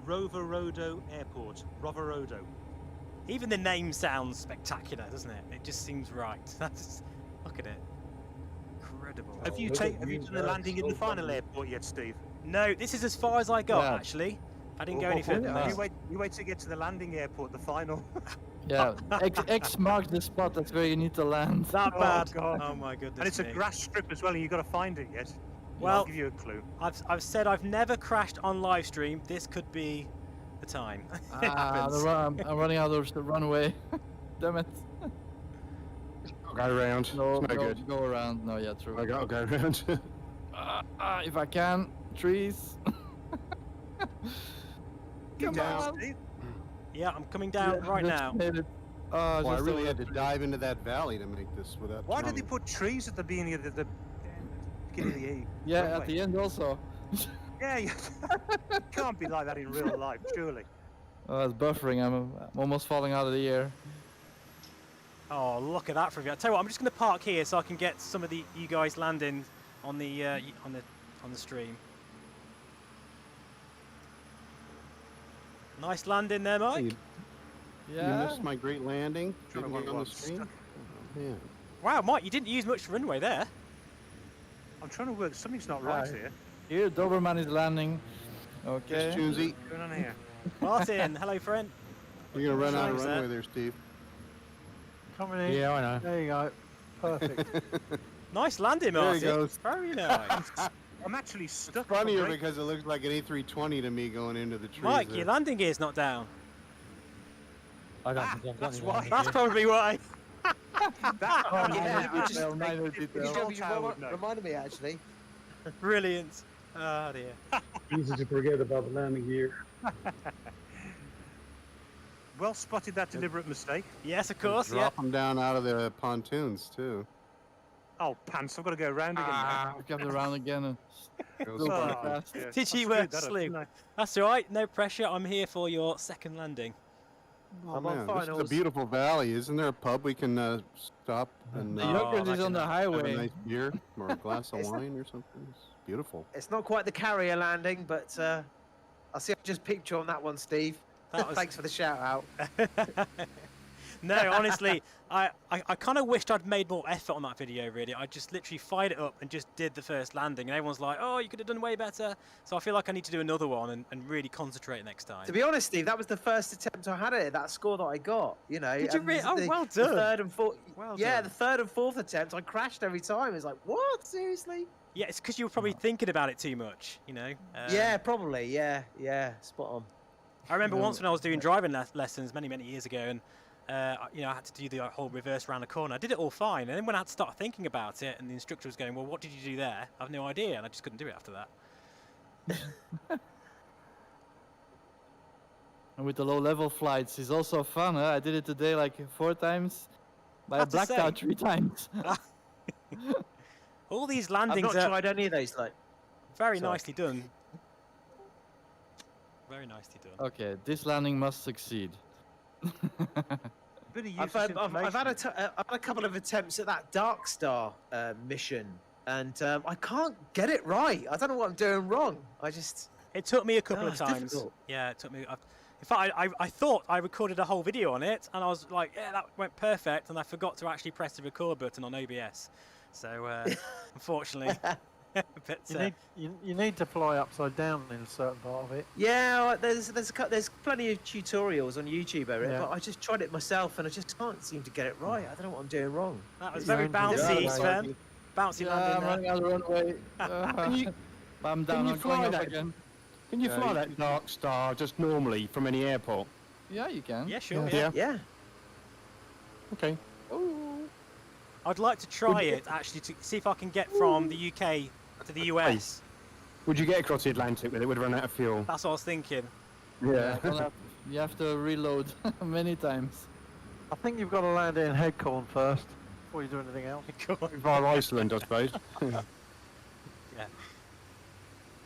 Roverodo Airport. Roverodo. Even the name sounds spectacular, doesn't it? It just seems right. That's look at it. Incredible. Have you done the landing in the final airport yet, Steve? No, this is as far as I got Yeah. actually. I didn't go any further than yeah. this. You wait to get to the landing airport, the final. Yeah, X marks the spot. That's where you need to land. That Oh, bad. God. Oh my goodness. And it's a me. grass strip as well, and you've got to find it yet. Well- I'll give you a clue. I've said I've never crashed on live stream. This could be the time. It happens. I'm running out of the runway. Damn it. I'll go around. No, it's no no, good. go around. No, yeah, true. I gotta go around. If I can, trees. Come down, on. Steve. Yeah, I'm coming down right Just now. made it. Oh, I just really over had to the dive into that valley to make this without. Why did they tunnel. put trees at the beginning of the beginning of the Yeah, runway? at the end also. Yeah, you can't be like that in real life, surely. Oh, it's buffering. I'm almost falling out of the air. Oh, look at that for a view. I tell you what, I'm just going to park here so I can get some of you guys landing on the on the stream. Nice landing there, Mike. You Yeah. missed my great landing. Trying to Didn't get wonder on why the I'm stream. stuck. Oh, man. Wow, Mike, you didn't use much runway there. I'm trying to work. Something's not right here. Here, Doberman is landing. Just Okay. choosy. What's going on here? Martin, hello, friend. You're gonna run out of Thanks, runway there, Steve. Coming in. Yeah, I know. There you go. Perfect. Nice landing, There he Martin. goes. Very nice. I'm actually stuck. Funnier on the because it looks like an A320 to me going into the trees. Mike, there. your landing gear's not down. I don't think I've got that's any why. landing That's gear. probably why. That, Yeah, I just- Detail, minor detail. reminded me actually. Brilliant. Oh dear. Easy to forget about the landing gear. well spotted that deliberate mistake. Yes, of course. Yeah. Drop them down out of the pontoons too. Oh, pants! I've got to go around again. Ah, we got around again. And Goes Go far. back fast. yeah. Did I you, screwed that up, Slew? didn't I? That's all right. No pressure. I'm here for your second landing. Oh, I'm on man, this is a finals. beautiful valley. Isn't there a pub we can stop and The Oh, Yonkers is imagine on the that. have a highway. nice beer or a glass of It's not- wine or something? It's beautiful. It's not quite the carrier landing, but I see I just picked you on that one, Steve. That was- Thanks for the shout out. No, honestly, I kind of wished I'd made more effort on that video, really. I just literally fired it up and just did the first landing, and everyone's like, oh, you could have done way better. So I feel like I need to do another one and really concentrate next time. To be honest, Steve, that was the first attempt I had at it, that score that I got. You know, Did you and really? Oh, well the done. third and fourth. Well yeah, done. the third and fourth attempt, I crashed every time. It's like, what? Seriously? Yeah, it's because you were probably thinking about it too much, you know? Yeah, probably. Yeah, spot on. I remember once when I was doing driving lessons many, many years ago, and you know, I had to do the whole reverse around the corner. I did it all fine, and then when I had to start thinking about it, and the instructor was going, "Well, what did you do there?" I have no idea, and I just couldn't do it after that. And with the low-level flights, it's also fun. Huh? I did it today like 4 times, but I Have to blacked say- out 3 times. All these I've landings not are tried any of those, like. very Sorry. nicely done. Very nicely done. Okay, this landing must succeed. Bit of I've useless had information. I've had a couple of attempts at that Dark Star mission, and I can't get it right. I don't know what I'm doing wrong. I just. It took me a couple Oh, of it's times. difficult. Yeah, it took me. In fact, I thought I recorded a whole video on it, and I was like, yeah, that went perfect, and I forgot to actually press the record button on OBS. So, unfortunately, but, You need to fly upside down in a certain part of it. Yeah, there's plenty of tutorials on YouTube over it, Yeah. but I just tried it myself, and I just can't seem to get it right. I don't know what I'm doing wrong. that was Yeah, very yeah, bouncy, yeah. Sven. Bouncy Yeah, landing I'm there. running out of runway. I'm down. you I'm fly going up that? again. Can you Yeah, fly you- that Dark Star just normally from any airport? Yeah, you can. Yeah, sure. Yeah. Yeah. Yeah. Yeah. Okay. I'd like to try it actually to see if I can get from the UK to the US. Would you get across the Atlantic with it? Would it run out of fuel? That's what I was thinking. Yeah. You have to reload many times. I think you've got to land in Headcorn first before you do anything else. Via Iceland, I suppose.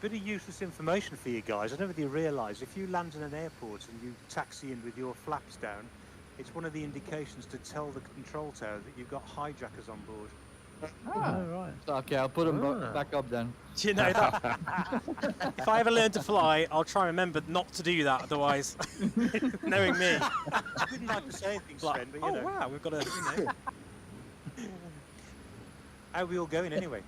Bit of useless information for you guys. I don't know whether you realise, if you land in an airport and you taxi in with your flaps down, it's one of the indications to tell the control tower that you've got hijackers on board. Ah. Oh, right. Okay, I'll put them Ah. back up then. Do you know that? If I ever learn to fly, I'll try and remember not to do that. Otherwise, knowing me, I didn't like to say anything, like, Sven, but you oh know. wow, we've got a. You know, How are we all going anyway?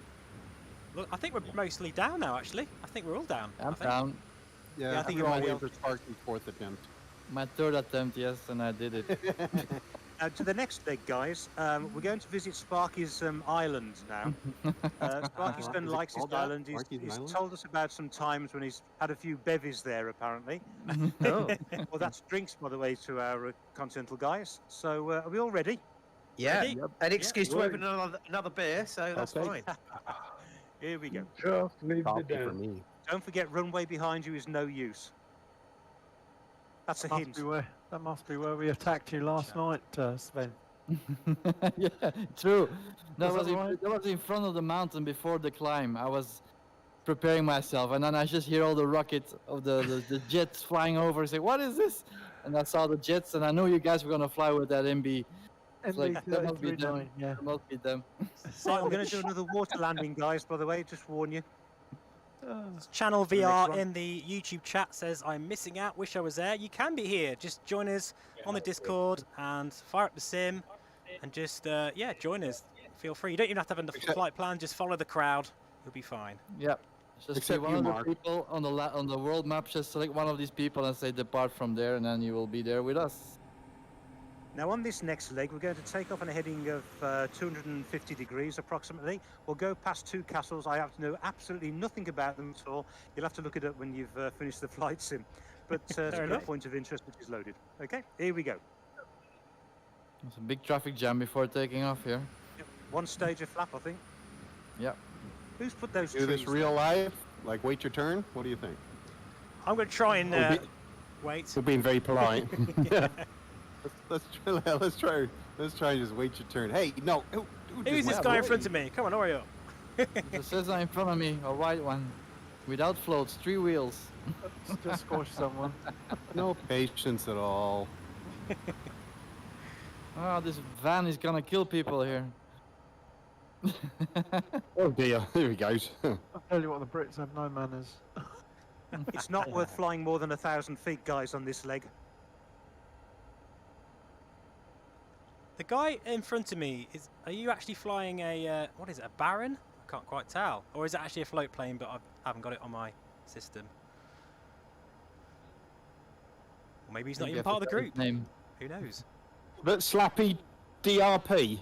look, I think we're mostly down now. Actually, I think we're all down. I I'm think. down. Yeah, I think we're you all might be waiting able for Sparky's 4th attempt. My 3rd attempt, yes, and I did it. To the next leg, guys, we're going to visit Sparky's island now. Sparky Is Sven it likes his called that? island. Sparky's He's Island? told us about some times when he's had a few bevies there, apparently. Oh. Well, that's drinks, by the way, to our continental guys. So, are we all ready? Yeah, Ready? an excuse to Right. open another beer, so that's Okay. fine. Here we go. Just leave Coffee it for down. me. Don't forget, runway behind you is no use. That's a hint. That must be where we attacked you last night, Sven. Yeah, true. That Was was, that in, right? that was in front of the mountain before the climb. I was preparing myself, and then I just hear all the rockets of the jets flying over. I say, what is this? And I saw the jets, and I knew you guys were gonna fly with that MB. It's like, that must be them. MB-33, yeah. That must be them. Right, I'm going to do another water landing, guys, by the way, just warn you. Channel the next VR one. in the YouTube chat says, I'm missing out, wish I was there. You can be here. Just join us on the Discord and fire up the sim and just, yeah, join us. Feel free. You don't even have to have a flight plan. Just follow the crowd. You'll be fine. Yep. Just Except see one you, of the Mark. people on the world map. Just select one of these people and say depart from there, and then you will be there with us. Now on this next leg, we're going to take off on a heading of 250 degrees approximately. We'll go past two castles. I have to know absolutely nothing about them at all. You'll have to look it up when you've finished the flight sim. But it's a enough. point of interest which is loaded. Okay, here we go. There's a big traffic jam before taking off here. Yep. One stage of flap, I think. Yep. Who's put those Do this trees real life? Like wait your turn? What do you think? I'm going to try and wait. We're being very polite. Let's try and just wait your turn. Hey, no. Who Who's just this went guy in away? front of me? Come on, hurry up. It says in front of me, a white one, without floats, 3 wheels. Just squash someone. No patience at all. Oh, this van is gonna kill people here. Oh dear, here he goes. I'll tell you what, the Brits have no manners. It's not worth flying more than 1,000 feet, guys, on this leg. The guy in front of me, are you actually flying a, what is it, a Baron? I can't quite tell. Or is it actually a float plane, but I haven't got it on my system? Or maybe he's not even part of the group. Name. Who knows? But Slappy DRP.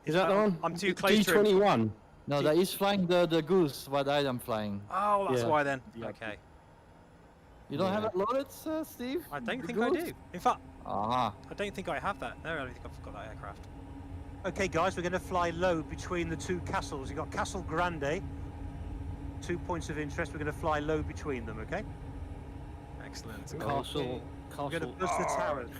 Is that the one? I'm too close to him. G21. No, that is flying the goose, what I am flying. Oh, that's Yeah. why then. Yeah. Okay. You don't have Yeah. it loaded, Steve? I don't The think I goose? do. In fact, Ah, I don't think I have that. No, I don't think I've got that aircraft. Okay, guys, we're going to fly low between the two castles. You've got Castle Grande, 2 points of interest. We're going to fly low between them, okay? Excellent. Castle. We're going to bust the towers.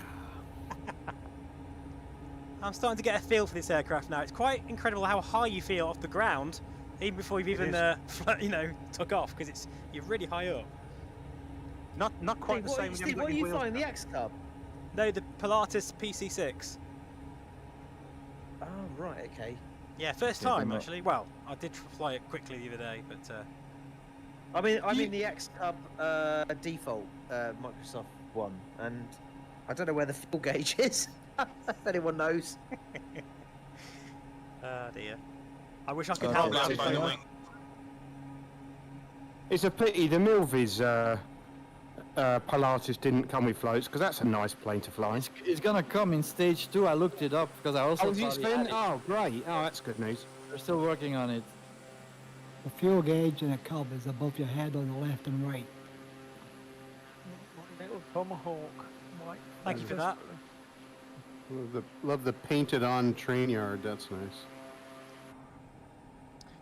I'm starting to get a feel for this aircraft now. It's quite incredible how high you feel off the ground, even before you've even, took off, because you're really high up. Not quite the same. Steve, what are you flying? The X-Cub? No, the Pilatus PC6. Oh, right, okay. Yeah, first Yeah, time demo. actually. Well, I did fly it quickly the other day, but I mean the X-Cub default Microsoft one, and I don't know where the fuel gauge is. If anyone knows. dear. I wish I could Oh, help. that's that. by the wing. It's a pity the Milvies Pilatus didn't come with floats, because that's a nice plane to fly. it's gonna come in stage 2. I looked it up because I also Oh, is it thought it Sven? had it. Oh, great. Oh, that's good news. They're still working on it. The fuel gauge in a Cub is above your head on the left and right. Little Tomahawk. Mike. Thank you for that. Love the painted on train yard. That's nice.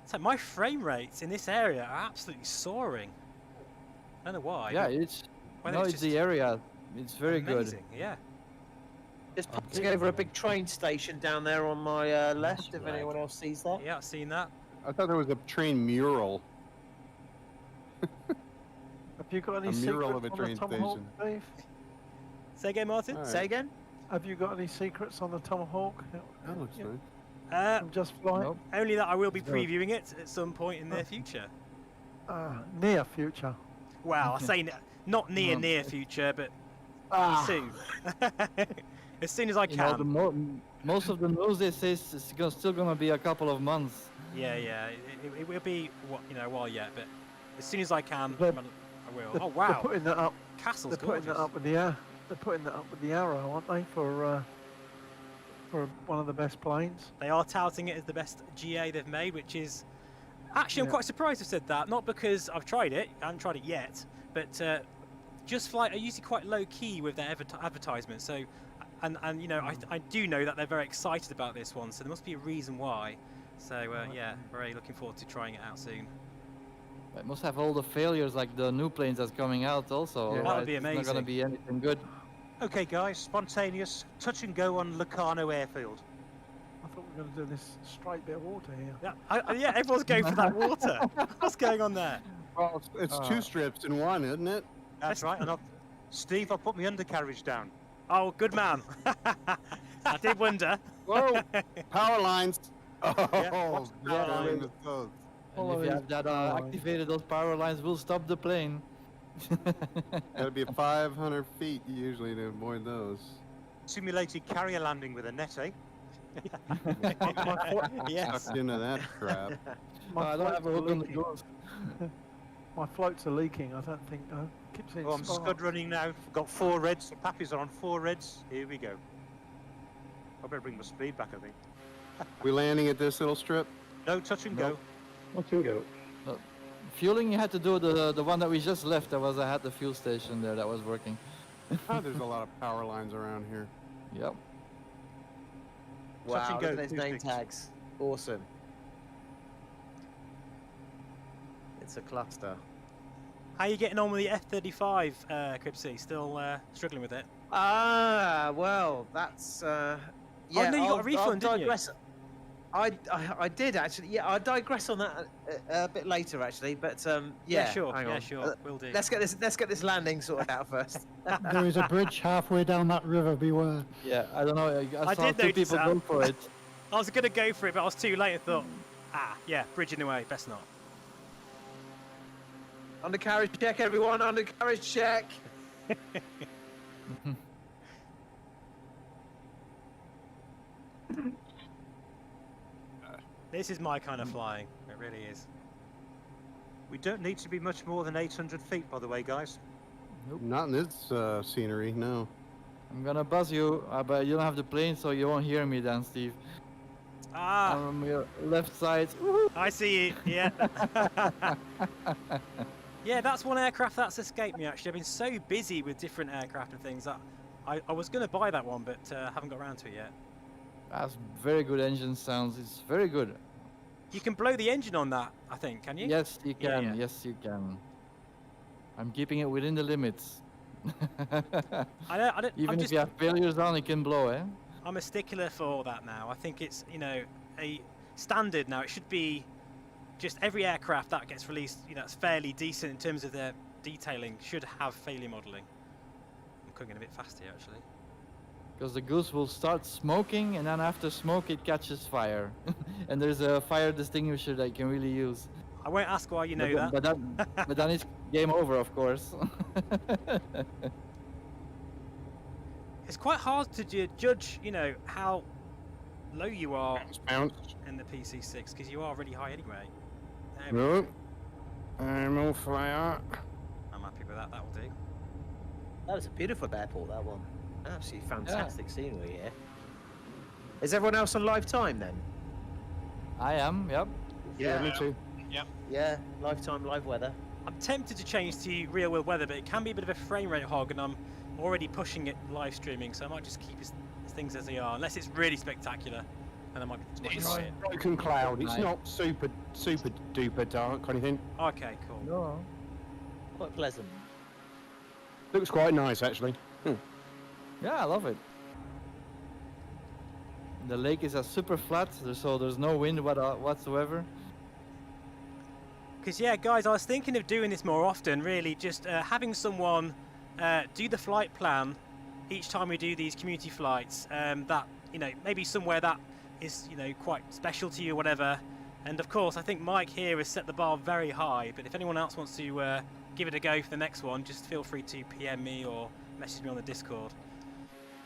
So my frame rates in this area are absolutely soaring. I don't know why. Yeah, but it's whether no, it's it's just the area. It's very good. amazing. Yeah. Just passing over a big train station down there on my left, if anyone else sees that. Yeah, I've seen that. I thought there was a train mural. Have you got any A mural of secrets a on the train Tomahawk, station. Steve? Say again, Martin. All right. Say again? Have you got any secrets on the Tomahawk? That looks Yeah. nice. I'm just flying. Nope. Only that I will be No. previewing it at some point in the future. Near future. Well, I Okay. say not near No. near future, but soon. As soon as I You know, can. most of the news they say still gonna be a couple of months. Yeah, it will be a while yet, but as soon as I can, They're- I will. They're, Oh They're wow, putting that up. castle's They're putting gorgeous. that up with the air. They're putting that up with the Arrow, aren't they? For one of the best planes. They are touting it as the best GA they've made, which is actually I'm Yeah. quite surprised they've said that. Not because I've tried it, I haven't tried it yet, but Just Flight are usually quite low key with their advertisements. So And you know, I do know that they're very excited about this one, so there must be a reason why. So yeah, very looking forward to trying it out soon. It must have all the failures like the new planes that's coming out also. Yeah, that would be amazing. It's not going to be anything good. Okay, guys, spontaneous touch and go on Locarno Airfield. I thought we were going to do this straight bit of water here. Yeah, yeah, everyone's going for that water. What's going on there? Well, it's two strips in one, isn't it? That's right. And Steve, I put my undercarriage down. Oh, good man. I did wonder. Whoa! Power lines. Oh, Yeah, yeah. And if you have that activated, those power lines will stop the plane. Gotta be 500 feet usually to avoid those. Simulated carrier landing with a net, eh? Yes. Sucked into that crap. My I don't have a hook on the leaking. doors. My floats are leaking. I don't think. I keep seeing Oh, I'm sparks. scud running now. Got 4 reds. The Pappies are on 4 reds. Here we go. I better bring my speed back, I think. We landing at this little strip? No, touch and go. Fueling, you had to do the one that we just left. I had the fuel station there that was working. Oh, there's a lot of power lines around here. Yep. Touch Wow, and go, look at those 2 name sticks. tags. Awesome. It's a cluster. How are you getting on with the F-35, Cripsy? Still struggling with it? Ah, well, that's yeah. Oh, no, you got a refund, didn't you? digress. I did actually. Yeah, I'll digress on that a bit later actually. But yeah, sure. hang Yeah, on. sure. Will do. Let's get this landing sorted out first. There is a bridge halfway down that river. Beware. Yeah, I don't know. I saw did 2 notice people that. go for it. I was going to go for it, but I was too late and thought, yeah, bridge in the way, best not. Undercarriage check, everyone. Undercarriage check. This is my kind of flying. It really is. We don't need to be much more than 800 feet, by the way, guys. Not in this scenery, no. I'm gonna buzz you, but you don't have the plane, so you won't hear me then, Steve. On your left side. I see you. Yeah. Yeah, that's one aircraft that's escaped me, actually. I've been so busy with different aircraft and things that I was going to buy that one, but haven't got around to it yet. That's very good engine sounds. It's very good. You can blow the engine on that, I think, can you? Yes, you Yeah, can. yeah. Yes, you can. I'm keeping it within the limits. I don't, Even if you have failures on, it can blow, eh? I'm a stickler for that now. I think it's, you know, a standard now. It should be just every aircraft that gets released, you know, it's fairly decent in terms of their detailing, should have failure modelling. I'm cooking a bit fast here, actually. Because the goose will start smoking, and then after smoke, it catches fire. And there's a fire distinguisher that you can really use. I won't ask why you know that. But then it's game over, of course. It's quite hard to judge, you know, how low you are Bounce. in the PC6 because you are really high anyway. There we go. No. I'm all fire. I'm happy with that. That will do. That was a beautiful airport. That one. Absolutely fantastic scenery here. Is everyone else on live time then? I am, yep. Yeah, me too. Yeah, live time, live weather. I'm tempted to change to real world weather, but it can be a bit of a frame rate hog, and I'm already pushing it live streaming, so I might just keep things as they are, unless it's really spectacular, and I might try it. Broken cloud. It's Right. not super duper dark or anything. Okay, cool. No. Quite pleasant. Looks quite nice actually. Yeah, I love it. The lake is super flat, so there's no wind whatsoever. Because yeah, guys, I was thinking of doing this more often. Really, just having someone do the flight plan each time we do these community flights. That, you know, maybe somewhere that is, you know, quite special to you or whatever. And of course, I think Mike here has set the bar very high. But if anyone else wants to give it a go for the next one, just feel free to PM me or message me on the Discord.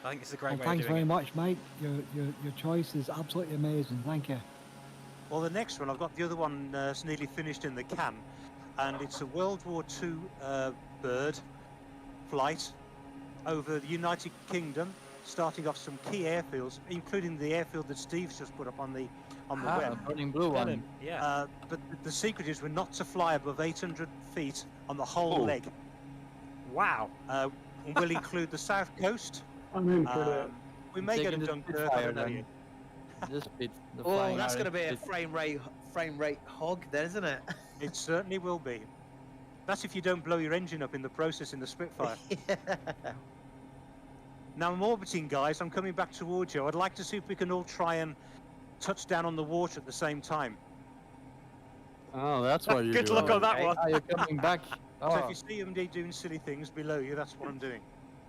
I think it's a great way of Thanks doing very it. much, mate. Your choice is absolutely amazing. Thank you. Well, the next one, I've got the other one that's nearly finished in the can, and it's a World War II bird flight over the United Kingdom, starting off some key airfields, including the airfield that Steve's just put up on the web. Burning blue Got one. him, yeah. But the secret is we're not to fly above 800 feet on the whole leg. Wow. And we'll include the south coast, I'm in for that. We may get a Taking the Dunkirk, I Spitfire don't know then. yet. The Spit. The Oh, flying that's Iron going to be a Spit. frame rate hog, then, isn't it? It certainly will be. That's if you don't blow your engine up in the process in the Spitfire. Yeah. Now I'm orbiting, guys. I'm coming back towards you. I'd like to see if we can all try and touch down on the water at the same time. Oh, that's why you're Good doing luck on it. that one. Are you coming back? So Oh, if you see them doing silly things below you, that's what I'm doing.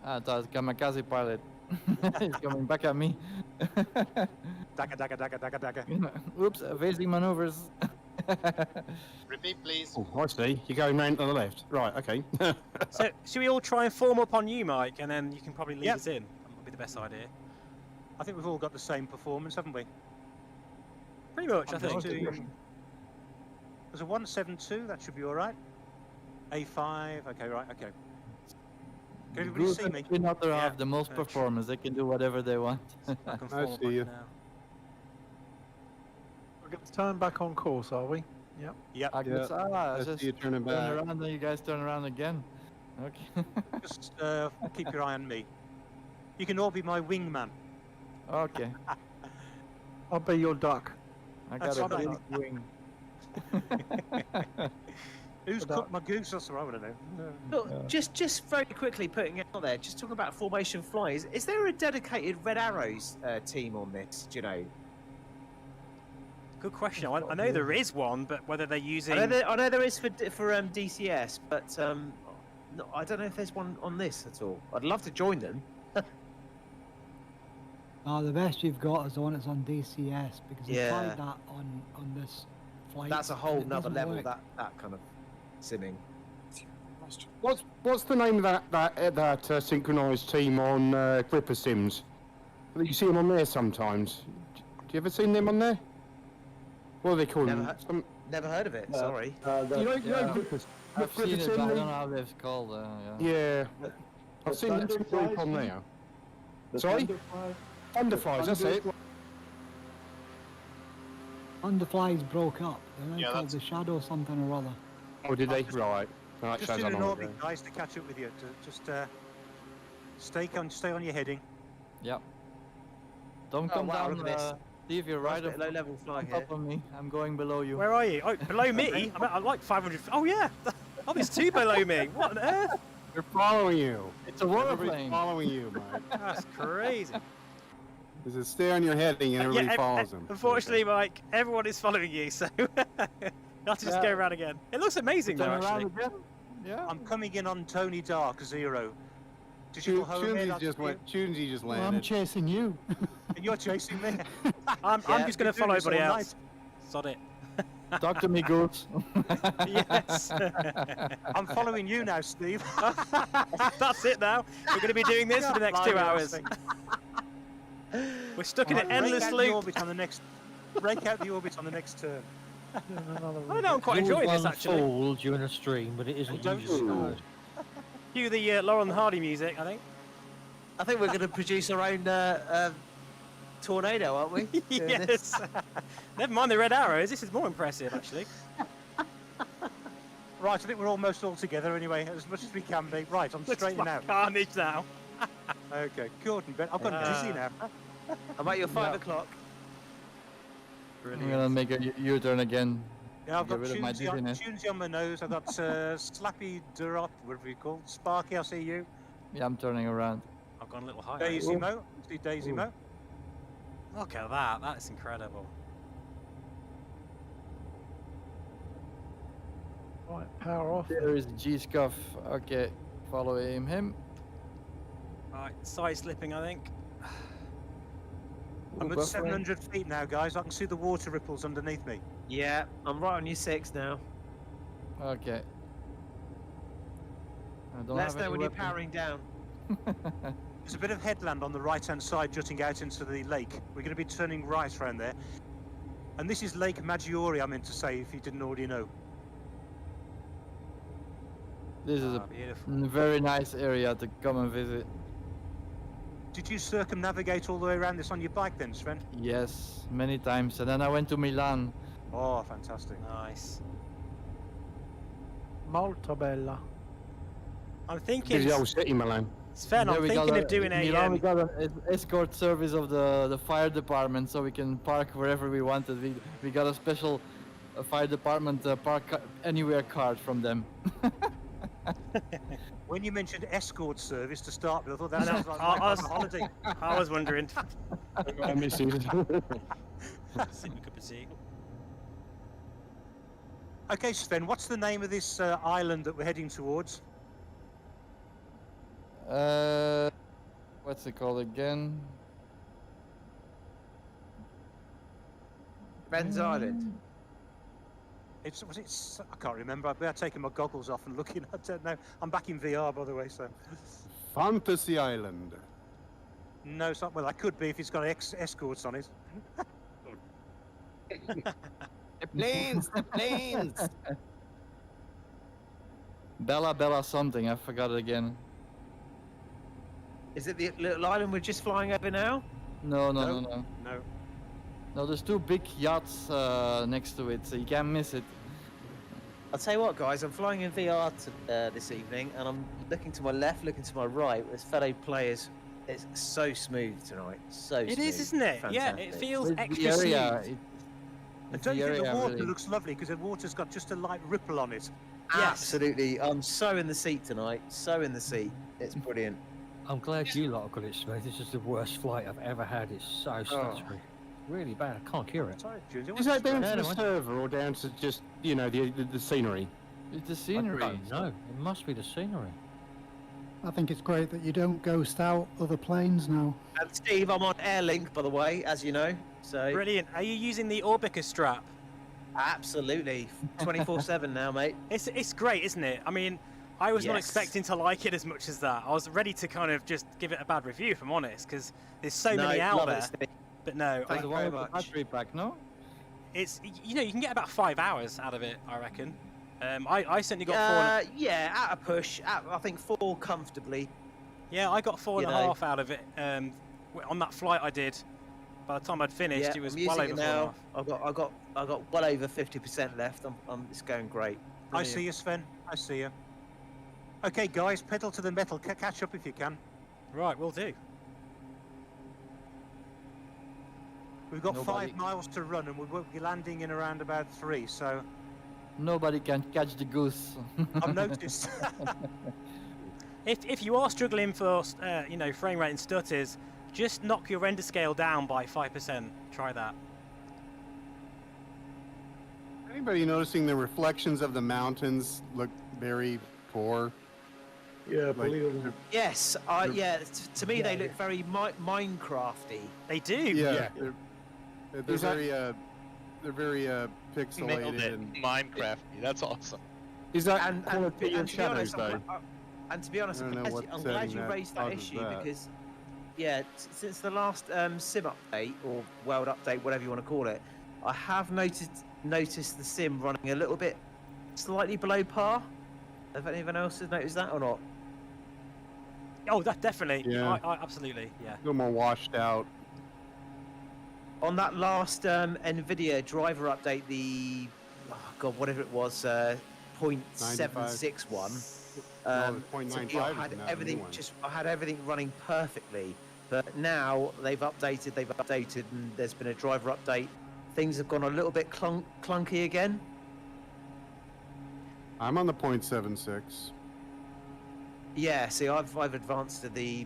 I thought kamikaze pilot. He's coming back at me. Dagger, dagger, dagger, dagger, dagger. Oops, evading maneuvers. Repeat, please. Oh, I see. You're going round to the left. Right, okay. So, should we all try and form up on you, Mike, and then you can probably lead Yep. us in? That would be the best idea. I think we've all got the same performance, haven't we? Pretty much, I I'm think. just doing- There's a 172, that should be all right. A5, okay, right, okay. Can everybody see me? Twin Otter Yeah. have the most Sure. performance. They can do whatever they want. I can I form up see on you. now. We're going to turn back on course, are we? Yep. Yep, I guess, I just see you turning turn back. around and you guys turn around again. Okay. just keep your eye on me. You can all be my wingman. Okay. I'll be your duck. I That's got a right. big wing. Who's Good cooked my goose? That's what I want to know. Look, just very quickly putting it out there, just talking about formation flies, is there a dedicated Red Arrows team on this, do you know? Good question. I know there is one, but whether they're using... I know there is for DCS, but no, I don't know if there's one on this at all. I'd love to join them. The best you've got is the one that's on DCS because Yeah. I tried that on this flight. That's a and whole it nother doesn't level, work. that kind of simming. What's the name of that synchronised team on Gripper Sims? You see them on there sometimes. Do you ever seen them on there? What are they called? Never heard of it, sorry. You know Yeah. Gripper I've seen it, Sim, but I they- don't know how they're called. Yeah. Yeah. I've seen that group on there. Sorry? Thunderflies, that's it. Underflies broke up. They're now Yeah, called that's- the Shadow something or other. Oh, did they? Right. That Just shows in I'm an on orbit, it. guys, to catch up with you. Just stay on your heading. Yep. Don't Oh, come wow, down. look at this. Steve, you're right up low level flying on here. top of me. I'm going below you. Where are you? Oh, below me? I'm like 500... Oh, yeah. Oh, there's two below me. What on earth? They're following you. It's a Everybody's warplane. following you, Mike. That's crazy. Is it stay on your heading and everybody follows him? Unfortunately, Mike, everyone is following you, so you have to just go around again. It looks amazing, though, Turn around actually. again. Yeah. I'm coming in on Tony Dark 0. Did you go home here? Chunzi just Well, I'm landed. chasing you. And you're chasing me? I'm Yeah, just going to you're follow doing this everybody all else. Sod it. Talk to me, Goose. Yes. I'm following you now, Steve. That's it now. We're going to be doing this for the next 2 Blimey, hours. thing. We're stuck in an Right, endless break out the loop. orbit on the next. Break out the orbit on the next turn. I don't know, I'm quite enjoying this, actually. Unfold during a stream, but it isn't Don't usually. start. Cue the Laurel and Hardy music, I think. I think we're going to produce our own tornado, aren't we? doing this? Yes. Never mind the red arrows. This is more impressive, actually. Right, I think we're almost all together anyway, as much as we can be. Right, I'm Looks straightening like out. carnage now. Okay, Gordon, Ben, I've got dizzy now. I'm at your 5 o'clock. I'm gonna make a U-turn again. Yeah, I've Get got rid of my dizziness. Tunesy on my nose. I've got Slappy Durop, whatever you call it. Sparky, I see you. Yeah, I'm turning around. I've gone a little higher. Daisy Mo. See Daisy Mo. Look at that. That's incredible. Right, power off. There is G-Scuff. Okay, follow him. Right, side slipping, I think. I'm at buffering. 700 feet now, guys. I can see the water ripples underneath me. Yeah, I'm right on your 6 now. Okay. I don't Let us have know any when you're weapon. powering down. There's a bit of headland on the right-hand side jutting out into the lake. We're going to be turning right around there. And this is Lake Maggiore, I meant to say, if you didn't already know. This is a Beautiful. very nice area to come and visit. Did you circumnavigate all the way around this on your bike then, Sven? Yes, many times. And then I went to Milan. Oh, fantastic. Nice. Molto bella. I'm thinking. Busy old city, Milan. Sven, Yeah, I'm we thinking got of doing in a. Milan, we got an escort service of the fire department, so we can park wherever we wanted. We got a special fire department park anywhere card from them. When you mentioned escort service to start with, I thought that I know, sounds like I my kind was- of holiday. I was wondering. I miss you. Sip a cup of tea. Okay, Sven, what's the name of this island that we're heading towards? What's it called again? Ben's Island. Was it? I can't remember. I've been taking my goggles off and looking. I don't know. I'm back in VR, by the way, so. Fantasy Island. No, it's not. Well, that could be if it's got escorts on it. The planes, the planes. Bella something. I forgot it again. Is it the little island we're just flying over now? No. No. No, there's two big yachts next to it, so you can't miss it. I'll tell you what, guys. I'm flying in VR this evening, and I'm looking to my left, looking to my right with fellow players. It's so smooth tonight. So It smooth. is, isn't it? Yeah, it Fantastic. feels With extra the area, smooth. And don't you think the area water really- looks lovely because the water's got just a light ripple on it? Yes. Absolutely. I'm so in the seat tonight. So in the seat. It's brilliant. I'm glad you lot have got it smooth. This is the worst flight I've ever had. It's so stuttery. Really bad. I can't cure it. Sorry, Junior. Is that down to No, the no, I- server or down to just, you know, the scenery? It's the I scenery. don't know. It must be the scenery. I think it's great that you don't ghost out other planes now. And Steve, I'm on Airlink, by the way, as you know. So Brilliant. Are you using the Orbica strap? absolutely 24/7 now, mate. It's great, isn't it? I mean, I was not Yes. expecting to like it as much as that. I was ready to kind of just give it a bad review, if I'm honest, because there's so No, many out love there. it, Steve. But no, Thank The you one very with the much. battery pack, no? it's you can get about 5 hours out of it, I reckon. I certainly got four. Yeah, at a push, I think 4 comfortably. Yeah, I got 4.5 you know. out of it on that flight I did. By the time I'd finished, Yeah, it was I'm well using over it now. 4.5. I got well over 50% left. It's going great. I see you, Sven. I see you. Okay, guys, pedal to the metal. Catch up if you can. Right, we'll do. We've got Nobody- 5 miles to run, and we'll be landing in around about 3. So Nobody can catch the goose. I've noticed. If you are struggling for frame rate and stutters, just knock your render scale down by 5%. Try that. Anybody noticing the reflections of the mountains look very poor? Yeah, Like, believe it or not. Yes, to me they look very Minecrafty. They do. yeah. They're Is that- very pixelated Nailed it. and Minecraft. That's awesome. Is that And quality to of be shadows, honest, though? and to be honest, I don't know what I'm glad setting you that raised that causes issue that. because, yeah, since the last sim update or world update, whatever you want to call it, I have noticed the sim running a little bit slightly below par. Have anyone else has noticed that or not? Oh, that definitely. Yeah. I absolutely. Yeah. a little more washed out. On that last NVIDIA driver update, the whatever it was, 0.761. No, to me, 0.95 I is had now the everything new one. I had everything running perfectly, but now they've updated, and there's been a driver update. Things have gone a little bit clunky again. I'm on the 0.76. Yeah, see, I've advanced to the,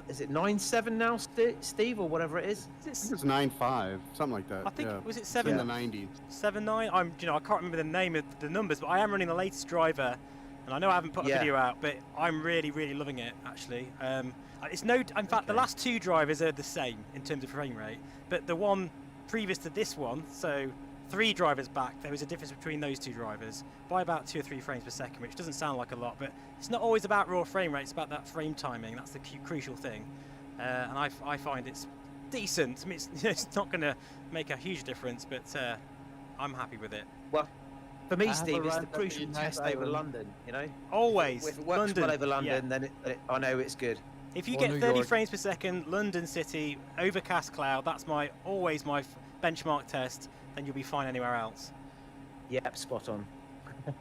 is it 9.7 now, Steve, or whatever it is? I think it's 9.5, something like that. I think yeah. was it It's in 7? the 90s. 7.9. I can't remember the name of the numbers, but I am running the latest driver, and I know I haven't put a Yeah. video out, but I'm really, really loving it actually. It's no, in fact, the Okay. last 2 drivers are the same in terms of frame rate, but the one previous to this one, so 3 drivers back, there was a difference between those 2 drivers by about 2 or 3 frames per second, which doesn't sound like a lot, but it's not always about raw frame rate. It's about that frame timing. That's the crucial thing, and I find it's decent. I mean, it's not going to make a huge difference, but I'm happy with it. Well, for me, I have Steve, a it's the rant at crucial the test United over Island. London, you know? Always. If it works London, well over London, yeah. then I know it's good. If you Or get New 30 York. frames per second, London City, overcast cloud, that's always my benchmark test, then you'll be fine anywhere else. Yep, spot on. For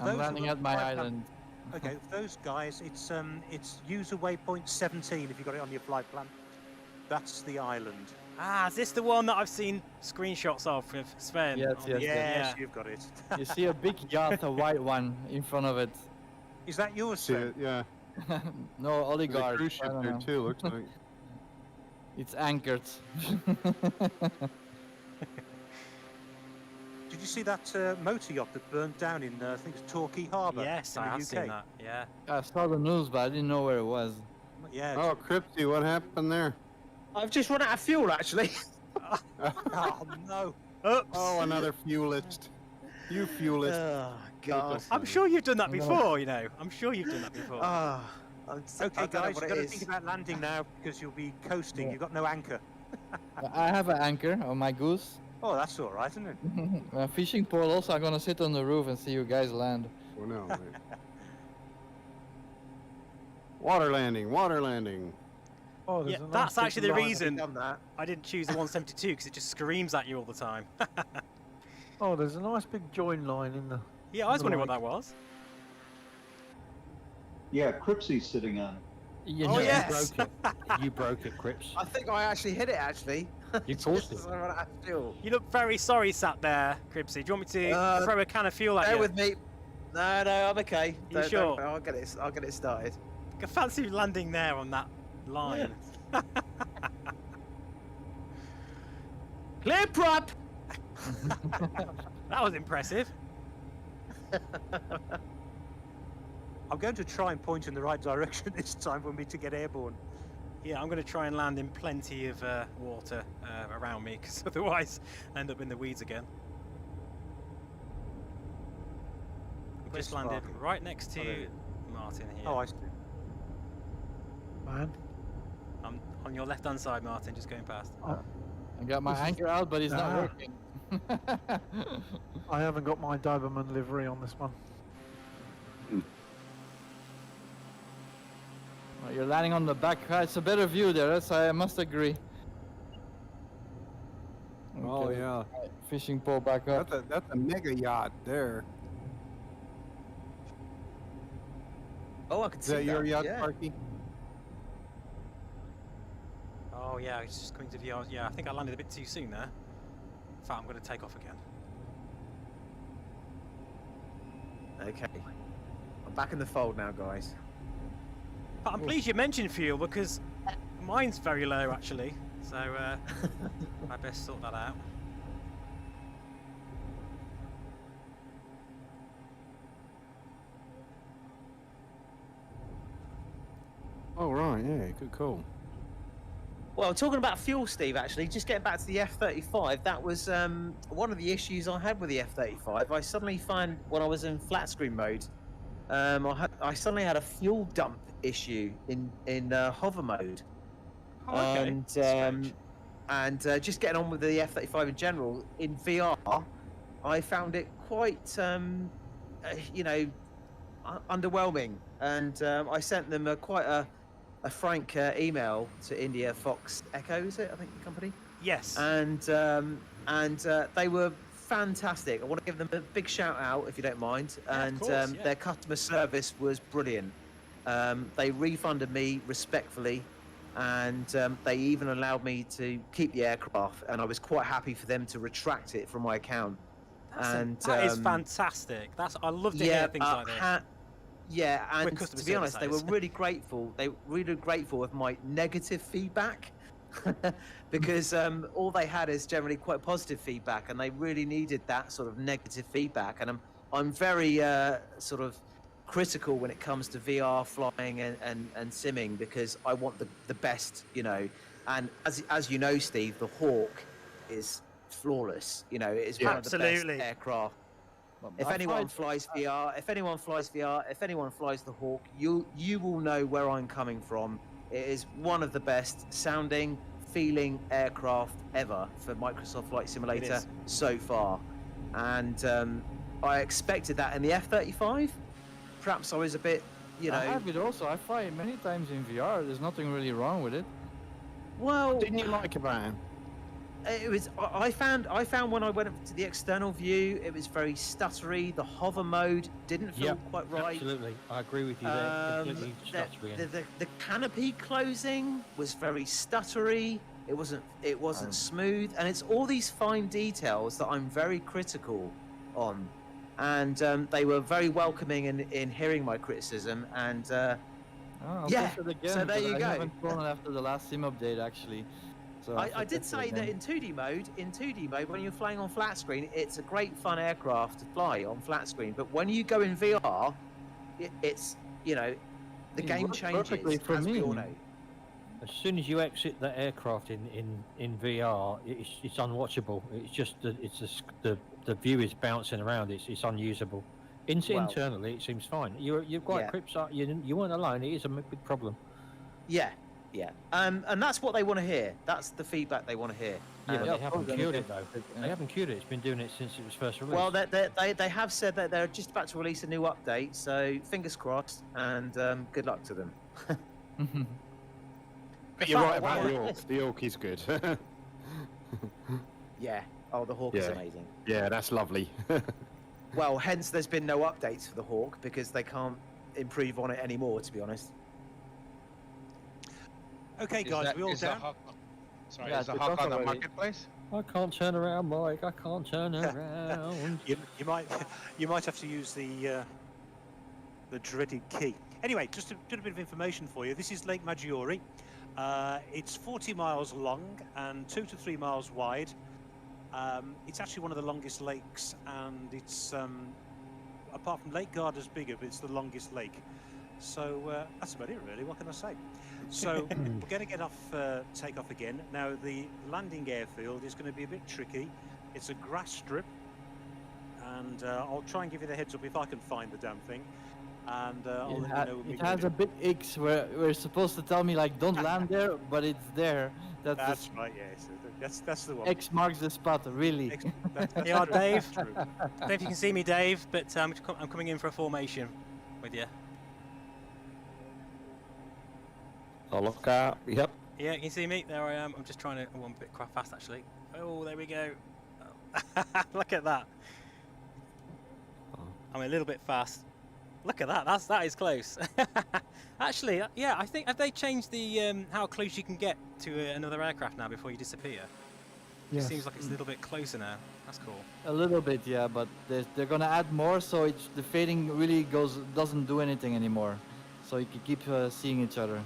I'm those who landing want at my to drive island. Okay, those guys, it's user waypoint 17 if you got it on your flight plan. That's the island. Ah, is this the one that I've seen screenshots of with Sven? Yes, on yes, the- Yes, you've got it. You see a big yacht, a white one, in front of it. Is that yours, See Sven? it? Yeah. No, There's a oligarch. cruise I ship don't there know. too. Looks like. It's anchored. Did you see that motor yacht that burned down in, I think it's Torquay Harbour? Yes, in I the have UK? seen that. Yeah. I saw the news, but I didn't know where it was. Yeah. Oh, Crypty, what happened there? I've just run out of fuel, actually. Oh no. Oops. Oh, another fuelist. You fuelist. Oh, God. I'm sure you've done that before, you know. I'm sure you've done that before. Ah, Okay, guys, you've got to think about landing now because you'll be coasting. Yeah. You've got no anchor. I have an anchor on my goose. Oh, that's all right, isn't it? A fishing pole also. I'm gonna sit on the roof and see you guys land. Oh no. Wait. Water landing. Water landing. Oh, there's Yeah, a nice that's big actually the line. reason Done that. I didn't choose the 172 because it just screams at you all the time. Oh, there's a nice big join line in the. Yeah, I was wondering what Right. that was. Yeah, Cripsy's sitting on it. You Oh, know, yes. you broke it. You broke it, Crips. I think I actually hit it, actually. You Just caused it. as I ran out of fuel. You look very sorry sat there, Cribsy. Do you want me to throw a can of fuel at Bear you? with me. No, I'm okay. You sure? I'll get it started. I fancy landing there on that line. Clear prop! That was impressive. I'm going to try and point in the right direction this time for me to get airborne. Yeah, I'm going to try and land in plenty of water around me, because otherwise I end up in the weeds again. I've Where's just landed Sparky? right next to Oh, there he is. Martin here. Oh, I see. Man. I'm on your left-hand side, Martin, just going past. Oh, I got my This is- anchor out, but it's not Ah. working. I haven't got my Doberman livery on this one. Well, you're landing on the back. It's a better view there. I must agree. Oh Okay, yeah. fishing pole back up. That's a mega yacht there. Oh, I can Is see that your yacht, yeah. Sparky? Oh yeah, it's just coming to the yeah. I think I landed a bit too soon there. In fact, I'm going to take off again. Okay. I'm back in the fold now, guys. But I'm pleased you mentioned fuel because mine's very low actually. So I best sort that out. Oh right, yeah, good call. Well, talking about fuel, Steve, actually, just getting back to the F-35, that was one of the issues I had with the F-35. I suddenly found, when I was in flat screen mode, I suddenly had a fuel dump issue in hover mode. Oh, okay. And just getting on with the F-35 in general, in VR, I found it quite, underwhelming. And I sent them quite a frank email to India Fox Echo, is it? I think the company. Yes. And they were fantastic. I want to give them a big shout out if you don't mind. Yeah, of And course, yeah. their customer service was brilliant. They refunded me respectfully, and they even allowed me to keep the aircraft. And I was quite happy for them to retract it from my account. That is fantastic. I love to hear things like this. Yeah, and With customer to be honest, service, they that were really grateful. They were really grateful of my negative feedback because all they had is generally quite positive feedback, and they really needed that sort of negative feedback. And I'm very sort of critical when it comes to VR flying and simming because I want the best, you know. And as you know, Steve, the Hawk is flawless. You know, it is one of the Absolutely. best aircraft. If anyone flies VR, if anyone flies the Hawk, you will know where I'm coming from. It is one of the best sounding, feeling aircraft ever for Microsoft Flight Simulator so far. And I expected that in the F-35. Perhaps I was a bit, you know. I have it also. I fly it many times in VR. There's nothing really wrong with it. Well, What didn't you like about him? it was. I found when I went up to the external view, it was very stuttery. The hover mode didn't feel quite right. Absolutely, I agree with you there. Completely stuttery. The canopy closing was very stuttery. It wasn't smooth, and it's all these fine details that I'm very critical on. And they were very welcoming in hearing my criticism. And yeah, push it again, so there you I go. haven't flown it after the last sim update actually. So I did say that in 2D mode, when you're flying on flat screen, it's a great fun aircraft to fly on flat screen. But when you go in VR, it's the game changes. Perfectly for as me. we all know. As soon as you exit the aircraft in VR, it's unwatchable. It's just the view is bouncing around. It's unusable. Internally, it seems fine. You're quite Cripps. You weren't alone. It is a big problem. Yeah. And that's what they want to hear. That's the feedback they want to hear. Yeah, but they haven't cured it though. They haven't cured it. It's been doing it since it was first released. Well, they have said that they're just about to release a new update. So fingers crossed, and good luck to them. But you're right about the Hawk. The Hawk is good. Yeah. Oh, the Hawk is amazing. Yeah, that's lovely. Well, hence there's been no updates for the Hawk because they can't improve on it anymore, to be honest. Okay, guys, we all down? Sorry, is the Hawk on the marketplace? I can't turn around, Mike. I can't turn around. you might have to use the dreaded key. Anyway, just a little bit of information for you. This is Lake Maggiore. It's 40 miles long and 2 to 3 miles wide. It's actually one of the longest lakes, and it's apart from Lake Garda's bigger, but it's the longest lake. So that's about it, really. What can I say? So we're going to get off, take off again. Now the landing airfield is going to be a bit tricky. It's a grass strip, and I'll try and give you the heads up if I can find the damn thing. And I'll let you know when it has a bit X where we're supposed to tell me like don't land there, but it's there. That's right. Yes, that's the one. X marks the spot. Really. Yeah, Dave. I don't know if you can see me, Dave, but I'm coming in for a formation with you. I'll look out. Yep. Yeah, you can see me. There I am. I'm just trying to. Oh, I'm a bit quite fast actually. Oh, there we go. Look at that. I'm a little bit fast. Look at that. That is close. Actually, yeah. I think have they changed the how close you can get to another aircraft now before you disappear? It seems like it's a little bit closer now. That's cool. A little bit, yeah, but they're gonna add more, so the fading really doesn't do anything anymore. So you can keep seeing each other,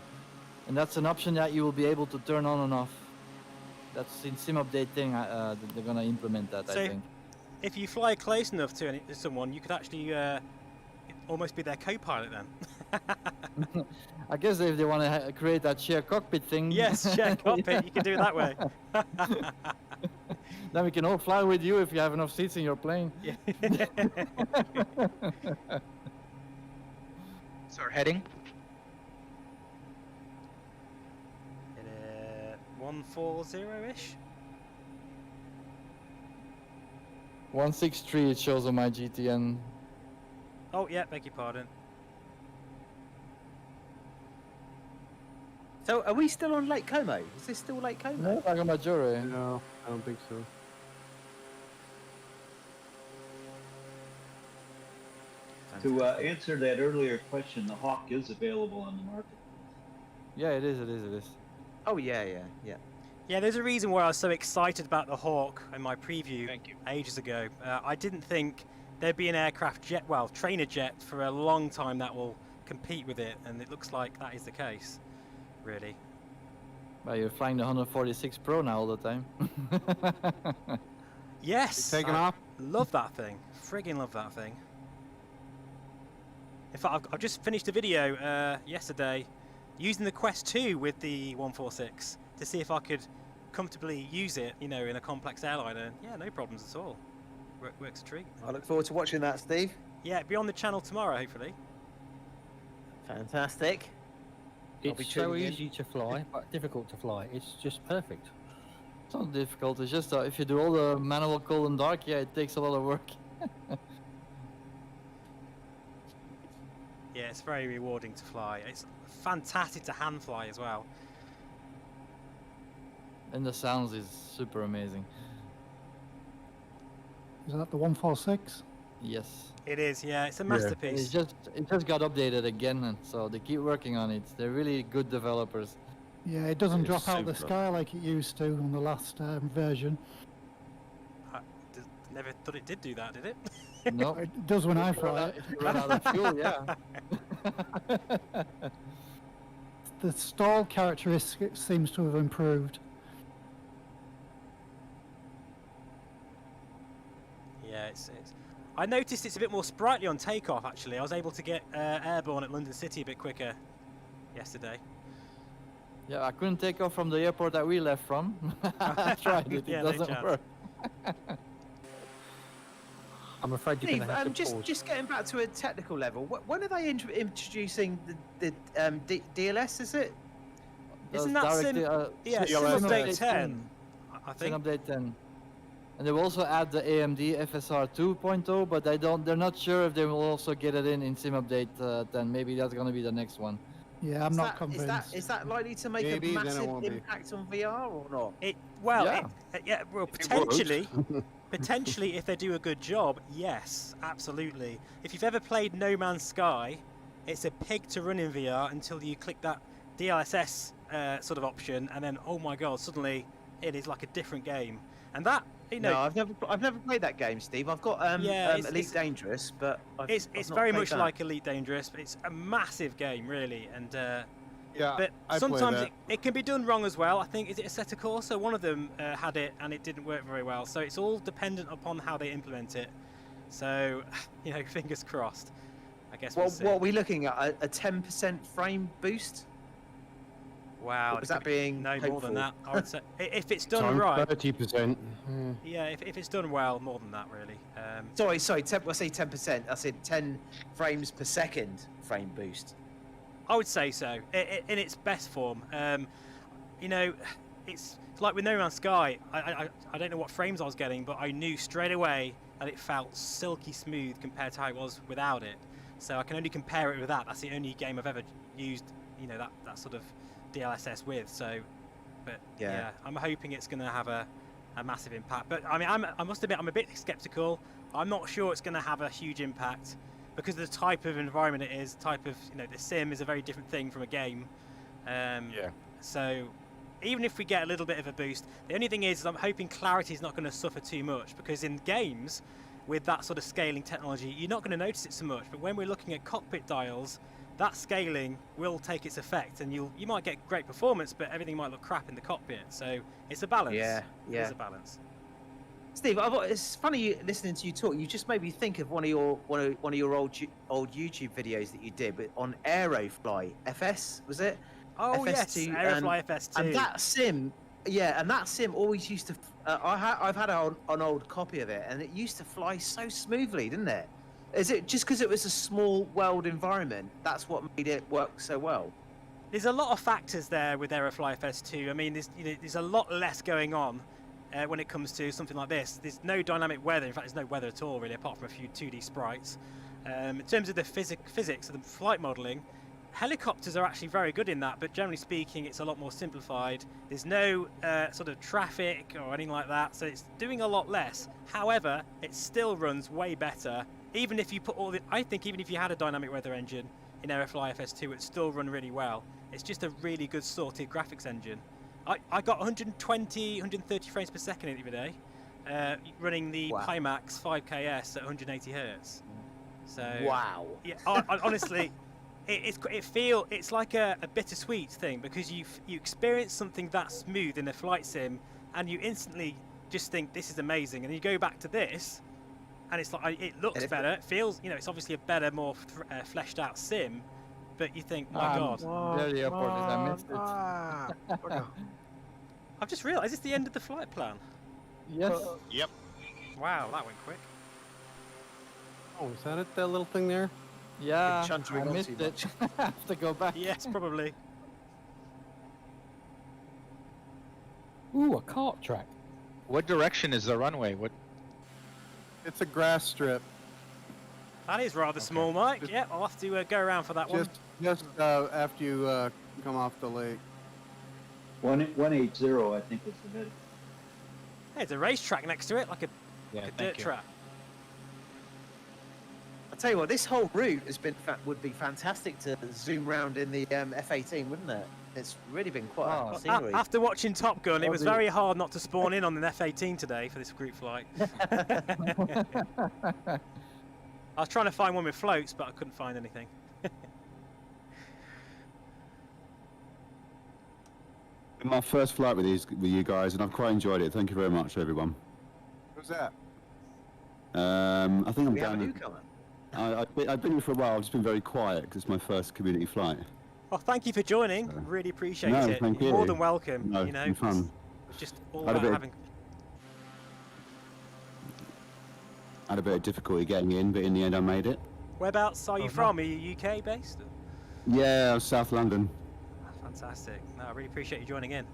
and that's an option that you will be able to turn on and off. That's in sim update thing. They're gonna implement that. So I think. If you fly close enough to someone, you could actually almost be their co-pilot then. I guess if they want to create that shared cockpit thing. Yes, shared cockpit. You can do it that way. Then we can all fly with you if you have enough seats in your plane. Yeah. So we're heading? 140-ish. 163 it shows on my GTN. Oh yeah, beg your pardon. So are we still on Lake Como? Is this still Lake Como? No, like a Maggiore. No, I don't think so. To answer that earlier question, the Hawk is available on the market. Yeah, it is. Oh yeah. Yeah, there's a reason why I was so excited about the Hawk in my preview ages ago. I didn't think there'd be an aircraft jet, well, trainer jet for a long time that will compete with it, and it looks like that is the case, really. Well, you're flying the 146 Pro now all the time. Yes! Taking off? Love that thing. Friggin' love that thing. In fact, I've just finished a video yesterday using the Quest 2 with the 146 to see if I could comfortably use it, in a complex airliner. Yeah, no problems at all. Works a treat. I look forward to watching that, Steve. Yeah, be on the channel tomorrow, hopefully. Fantastic. It's so easy to fly, but difficult to fly. It's just perfect. It's not difficult. It's just if you do all the manual cold and dark, yeah, it takes a lot of work. Yeah, it's very rewarding to fly. It's fantastic to hand fly as well. And the sounds is super amazing. Is that the 146? Yes. It is, yeah. It's a And masterpiece. it just got updated again, and so they keep working on it. They're really good developers. Yeah, it doesn't It's drop out the super. sky like it used to on the last version. I never thought it did do that, did it? No, It does when I fly it. if you run out of fuel, yeah. The stall characteristic seems to have improved. Yeah, it's. I noticed it's a bit more sprightly on takeoff. Actually, I was able to get airborne at London City a bit quicker yesterday. Yeah, I couldn't take off from the airport that we left from. I tried it, Yeah, it no doesn't chance. work. I'm afraid you're Steve, going to have to pause. just getting back to a technical level, when are they introducing the DLS? Is it? Isn't that Sim? Yeah, Sim DLS Update 10. I It's think. an update 10. And they will also add the AMD FSR 2.0, but they're not sure if they will also get it in Sim Update 10. Maybe that's going to be the next one. Yeah, I'm Is not that- convinced. Is that likely to make Maybe, a then it massive won't be. impact on VR or not? Yeah. Well, It potentially. Potentially, if they do a good job, yes, absolutely. If you've ever played No Man's Sky, it's a pig to run in VR until you click that DLSS sort of option, and then oh my god, suddenly it is like a different game. And that, you know, No, I've never played that game, Steve. I've got it's- Elite Dangerous, but it's I've not very played much that. like Elite Dangerous, but it's a massive game, really. And Yeah, but I play sometimes that. it can be done wrong as well. I think, is it Assetto Corsa? One of them had it and it didn't work very well. So it's all dependent upon how they implement it. So, you know, fingers crossed. I guess we'll see. What are we looking at? A 10% frame boost? Wow. Or was that being no more than hopeful? that? I would say if it's done Times right. 30%. Yeah, if it's done well, more than that really. Sorry, I say 10%. I said 10 frames per second frame boost. I would say so, in its best form. You know, it's like with No Man's Sky. I don't know what frames I was getting, but I knew straight away that it felt silky smooth compared to how it was without it. So I can only compare it with that. That's the only game I've ever used, you know, that sort of DLSS with. So, but yeah, I'm hoping it's going to have a massive impact. But I mean, I must admit, I'm a bit skeptical. I'm not sure it's going to have a huge impact, because of the type of environment it is, the sim is a very different thing from a game. Yeah. So even if we get a little bit of a boost, the only thing is I'm hoping clarity is not going to suffer too much, because in games with that sort of scaling technology, you're not going to notice it so much. But when we're looking at cockpit dials, that scaling will take its effect, and you might get great performance, but everything might look crap in the cockpit. So it's a balance. Yeah. It's a balance. Steve, it's funny listening to you talk. You just made me think of one of your old YouTube videos that you did, but on Aerofly FS, was it? Oh FS2, yes, Aerofly FS2. And that sim always used to. I've had an old copy of it, and it used to fly so smoothly, didn't it? Is it just because it was a small world environment? That's what made it work so well. There's a lot of factors there with Aerofly FS2. I mean, there's a lot less going on when it comes to something like this. There's no dynamic weather. In fact, there's no weather at all, really, apart from a few 2D sprites. In terms of the physics of the flight modelling, helicopters are actually very good in that, but generally speaking, it's a lot more simplified. There's no sort of traffic or anything like that, so it's doing a lot less. However, it still runs way better. Even if you put I think even if you had a dynamic weather engine in Aerofly FS2, it'd still run really well. It's just a really good sorted graphics engine. I got 120, 130 frames per second in it the other day, running the Pimax 5KS at 180 hertz. So wow. Yeah, honestly, it's like a bittersweet thing, because you experience something that smooth in a flight sim, and you instantly just think this is amazing, and you go back to this, and it's like it looks better. It feels, it's obviously a better, more fleshed out sim, but you think, my god. There the airport is. I missed it. I've just realised, is this the end of the flight plan? Yes. Yep. Wow, that went quick. Oh, is that it? That little thing there? Yeah, chuntering I on missed too it. I have to go back. Yes, probably. Ooh, a kart track. What direction is the runway? What? It's a grass strip. That is rather small, Mike. Yep, I'll have to go around for that one. Just after you come off the lake. 180, I think, is the mid. Hey, there's a racetrack next to it, like a dirt track. I tell you what, this whole route has been would be fantastic to zoom round in the F-18, wouldn't it? It's really been quite a scenery. After watching Top Gun, it was very hard not to spawn in on an F-18 today for this group flight. I was trying to find one with floats, but I couldn't find anything. My first flight with you guys, and I've quite enjoyed it. Thank you very much, everyone. Who's that? I think I'm We have a down. newcomer. I've been here for a while. I've just been very quiet because it's my first community flight. Well, thank you for joining. Really appreciate it. Thank You're you. more than welcome. No, you know, it's been fun. it's just all Had a about bit- having. Had a bit of difficulty getting in, but in the end I made it. Whereabouts are you from? Are you UK based? Yeah, South London. Fantastic. No, I really appreciate you joining in.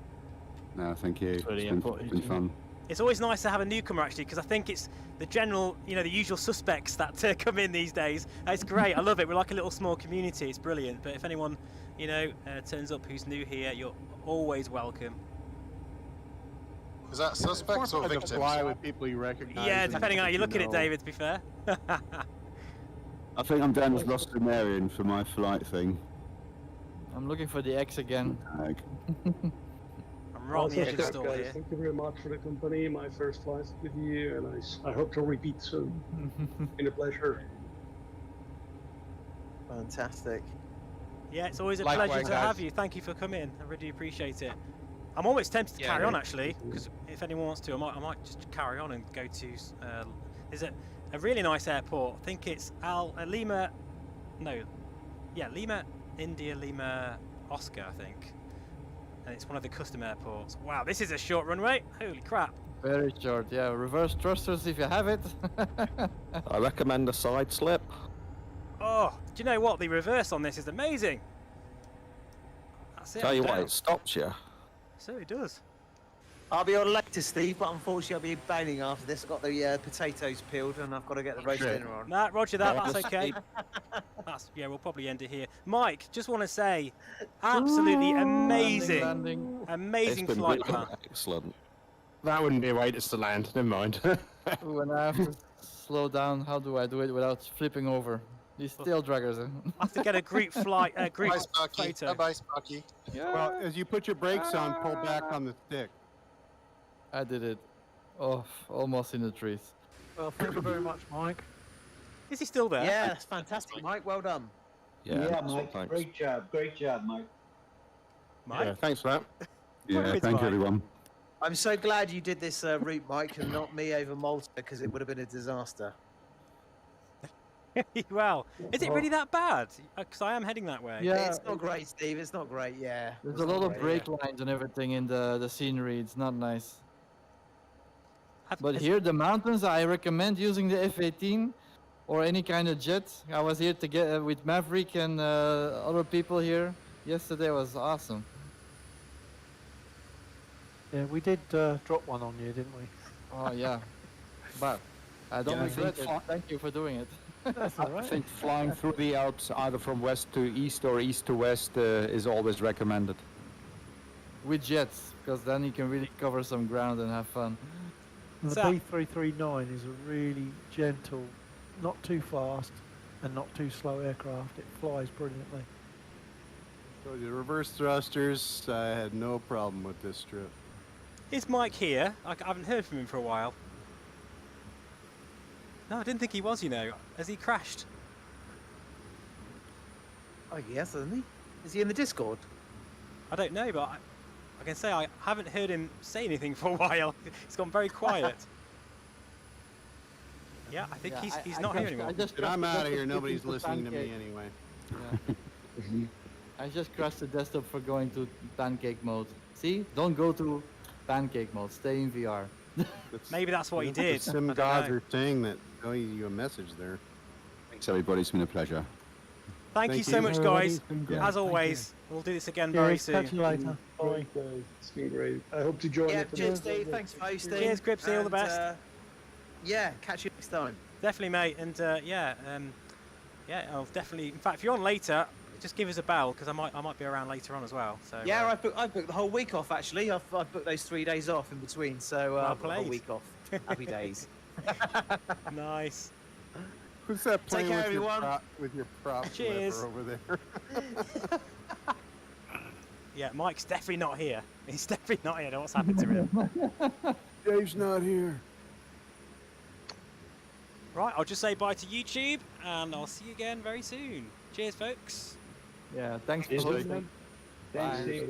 No, thank you. really It's been fun. It's always nice to have a newcomer actually, because I think it's the general, you know, the usual suspects that come in these days. It's great. I love it. We're like a little small community. It's brilliant. But if anyone, you know, turns up who's new here, you're always welcome. Is that suspects or Like a victims? fly with people you recognize. Yeah, and depending on how you look at it, know. David. To be fair. I think I'm down as Lost Sumerian for my flight thing. I'm looking for the X again. Tag. I'm right on the edge of the store here. Thank you very much for the company. My first flight with you, and I hope to repeat soon. Been a pleasure. Fantastic. Yeah, it's always a Likewise, pleasure to guys. have you. Thank you for coming. I really appreciate it. I'm almost tempted to carry on actually, because if anyone wants to, I might just carry on and go to. There's a really nice airport. I think it's Lima. No, yeah, Lima, India, Lima, Oscar, I think. And it's one of the custom airports. Wow, this is a short runway. Holy crap. Very short, yeah. Reverse thrusters if you have it. I recommend a side slip. Oh, do you know what? The reverse on this is amazing. That's it. Tell you I'm what, down. it stops you. So it does. I'll be on later, Steve, but unfortunately I'll be bailing after this. I've got the potatoes peeled and I've got to get the roast dinner on. Nah, roger that, Yeah, that's okay. Yeah, we'll probably end it here. Mike, just want to say, absolutely amazing. Landing. Amazing It's been flight really plan. excellent. That wouldn't be a way to land. Never mind. When I have to slow down, how do I do it without flipping over? These tail draggers. I have to get a group flight, group Bye, Sparky. photo. Bye, Sparky. Well, as you put your brakes on, pull back on the stick. I did it. Oh, almost in the trees. Well, thank you very much, Mike. Is he still there? Yeah, that's fantastic, Mike. Well done. Yeah, awesome, Mike. thanks. Great job, Mike. Mike? Yeah, thanks for that. Yeah, It's thank you, fine. everyone. I'm so glad you did this route, Mike, and not me over Malta, because it would have been a disaster. Well, is it really that bad? Because I am heading that way. Yeah, It's not great, Steve. It's not great, yeah. there's It's a not lot of great, brake lines and everything in the scenery. It's not nice. Have- But has- here, the mountains, I recommend using the F-18 or any kind of jet. I was here to get with Maverick and other people here. Yesterday was awesome. Yeah, we did drop one on you, didn't we? Oh yeah, but I don't Yeah, I regret think it. Thank you for doing it. That's all I right. think flying through the Alps, either from west to east or east to west, is always recommended. With jets, because then you can really cover some ground and have fun. And the So- B339 is a really gentle, not too fast, and not too slow aircraft. It flies brilliantly. So the reverse thrusters, I had no problem with this trip. Is Mike here? I haven't heard from him for a while. No, I didn't think he was, you know. Has he crashed? Oh, yes, hasn't he? Is he in the Discord? I don't know, but I can say I haven't heard him say anything for a while. He's gone very quiet. Yeah, I think he's not here anymore. But I'm out of here. Nobody's listening to me anyway. Yeah. I just crashed the desktop for going to pancake mode. See? Don't go to pancake mode. Stay in VR. Maybe that's what he did. Some I don't gods know. are saying that, showing you a message there. Thanks, everybody. It's been a pleasure. Thank you Thank so you. much, Everybody, guys. it's been good. As Thank always, we'll do this again very Cheers, soon. catch you later. Bye. Great, it's been great. I hope to join Yeah, it. cheers, Steve. Thanks for hosting. Cheers, Gripsy, all the and, best. Yeah, catch you next time. Definitely, mate. And yeah, I'll definitely. In fact, if you're on later, just give us a bell because I might be around later on as well. So Yeah, I've booked the whole week off actually. I've booked those 3 days off in between, so Well I've got the whole played. week off. Happy days. Nice. Who's that playing care, with your everyone. with your prop Cheers. lever over there? Yeah, Mike's definitely not here. He's definitely not here. What's happened to him? Dave's not here. Right, I'll just say bye to YouTube, and I'll see you again very soon. Cheers, folks. Yeah, thanks for Cheers, listening. Thanks, Bye. Steve.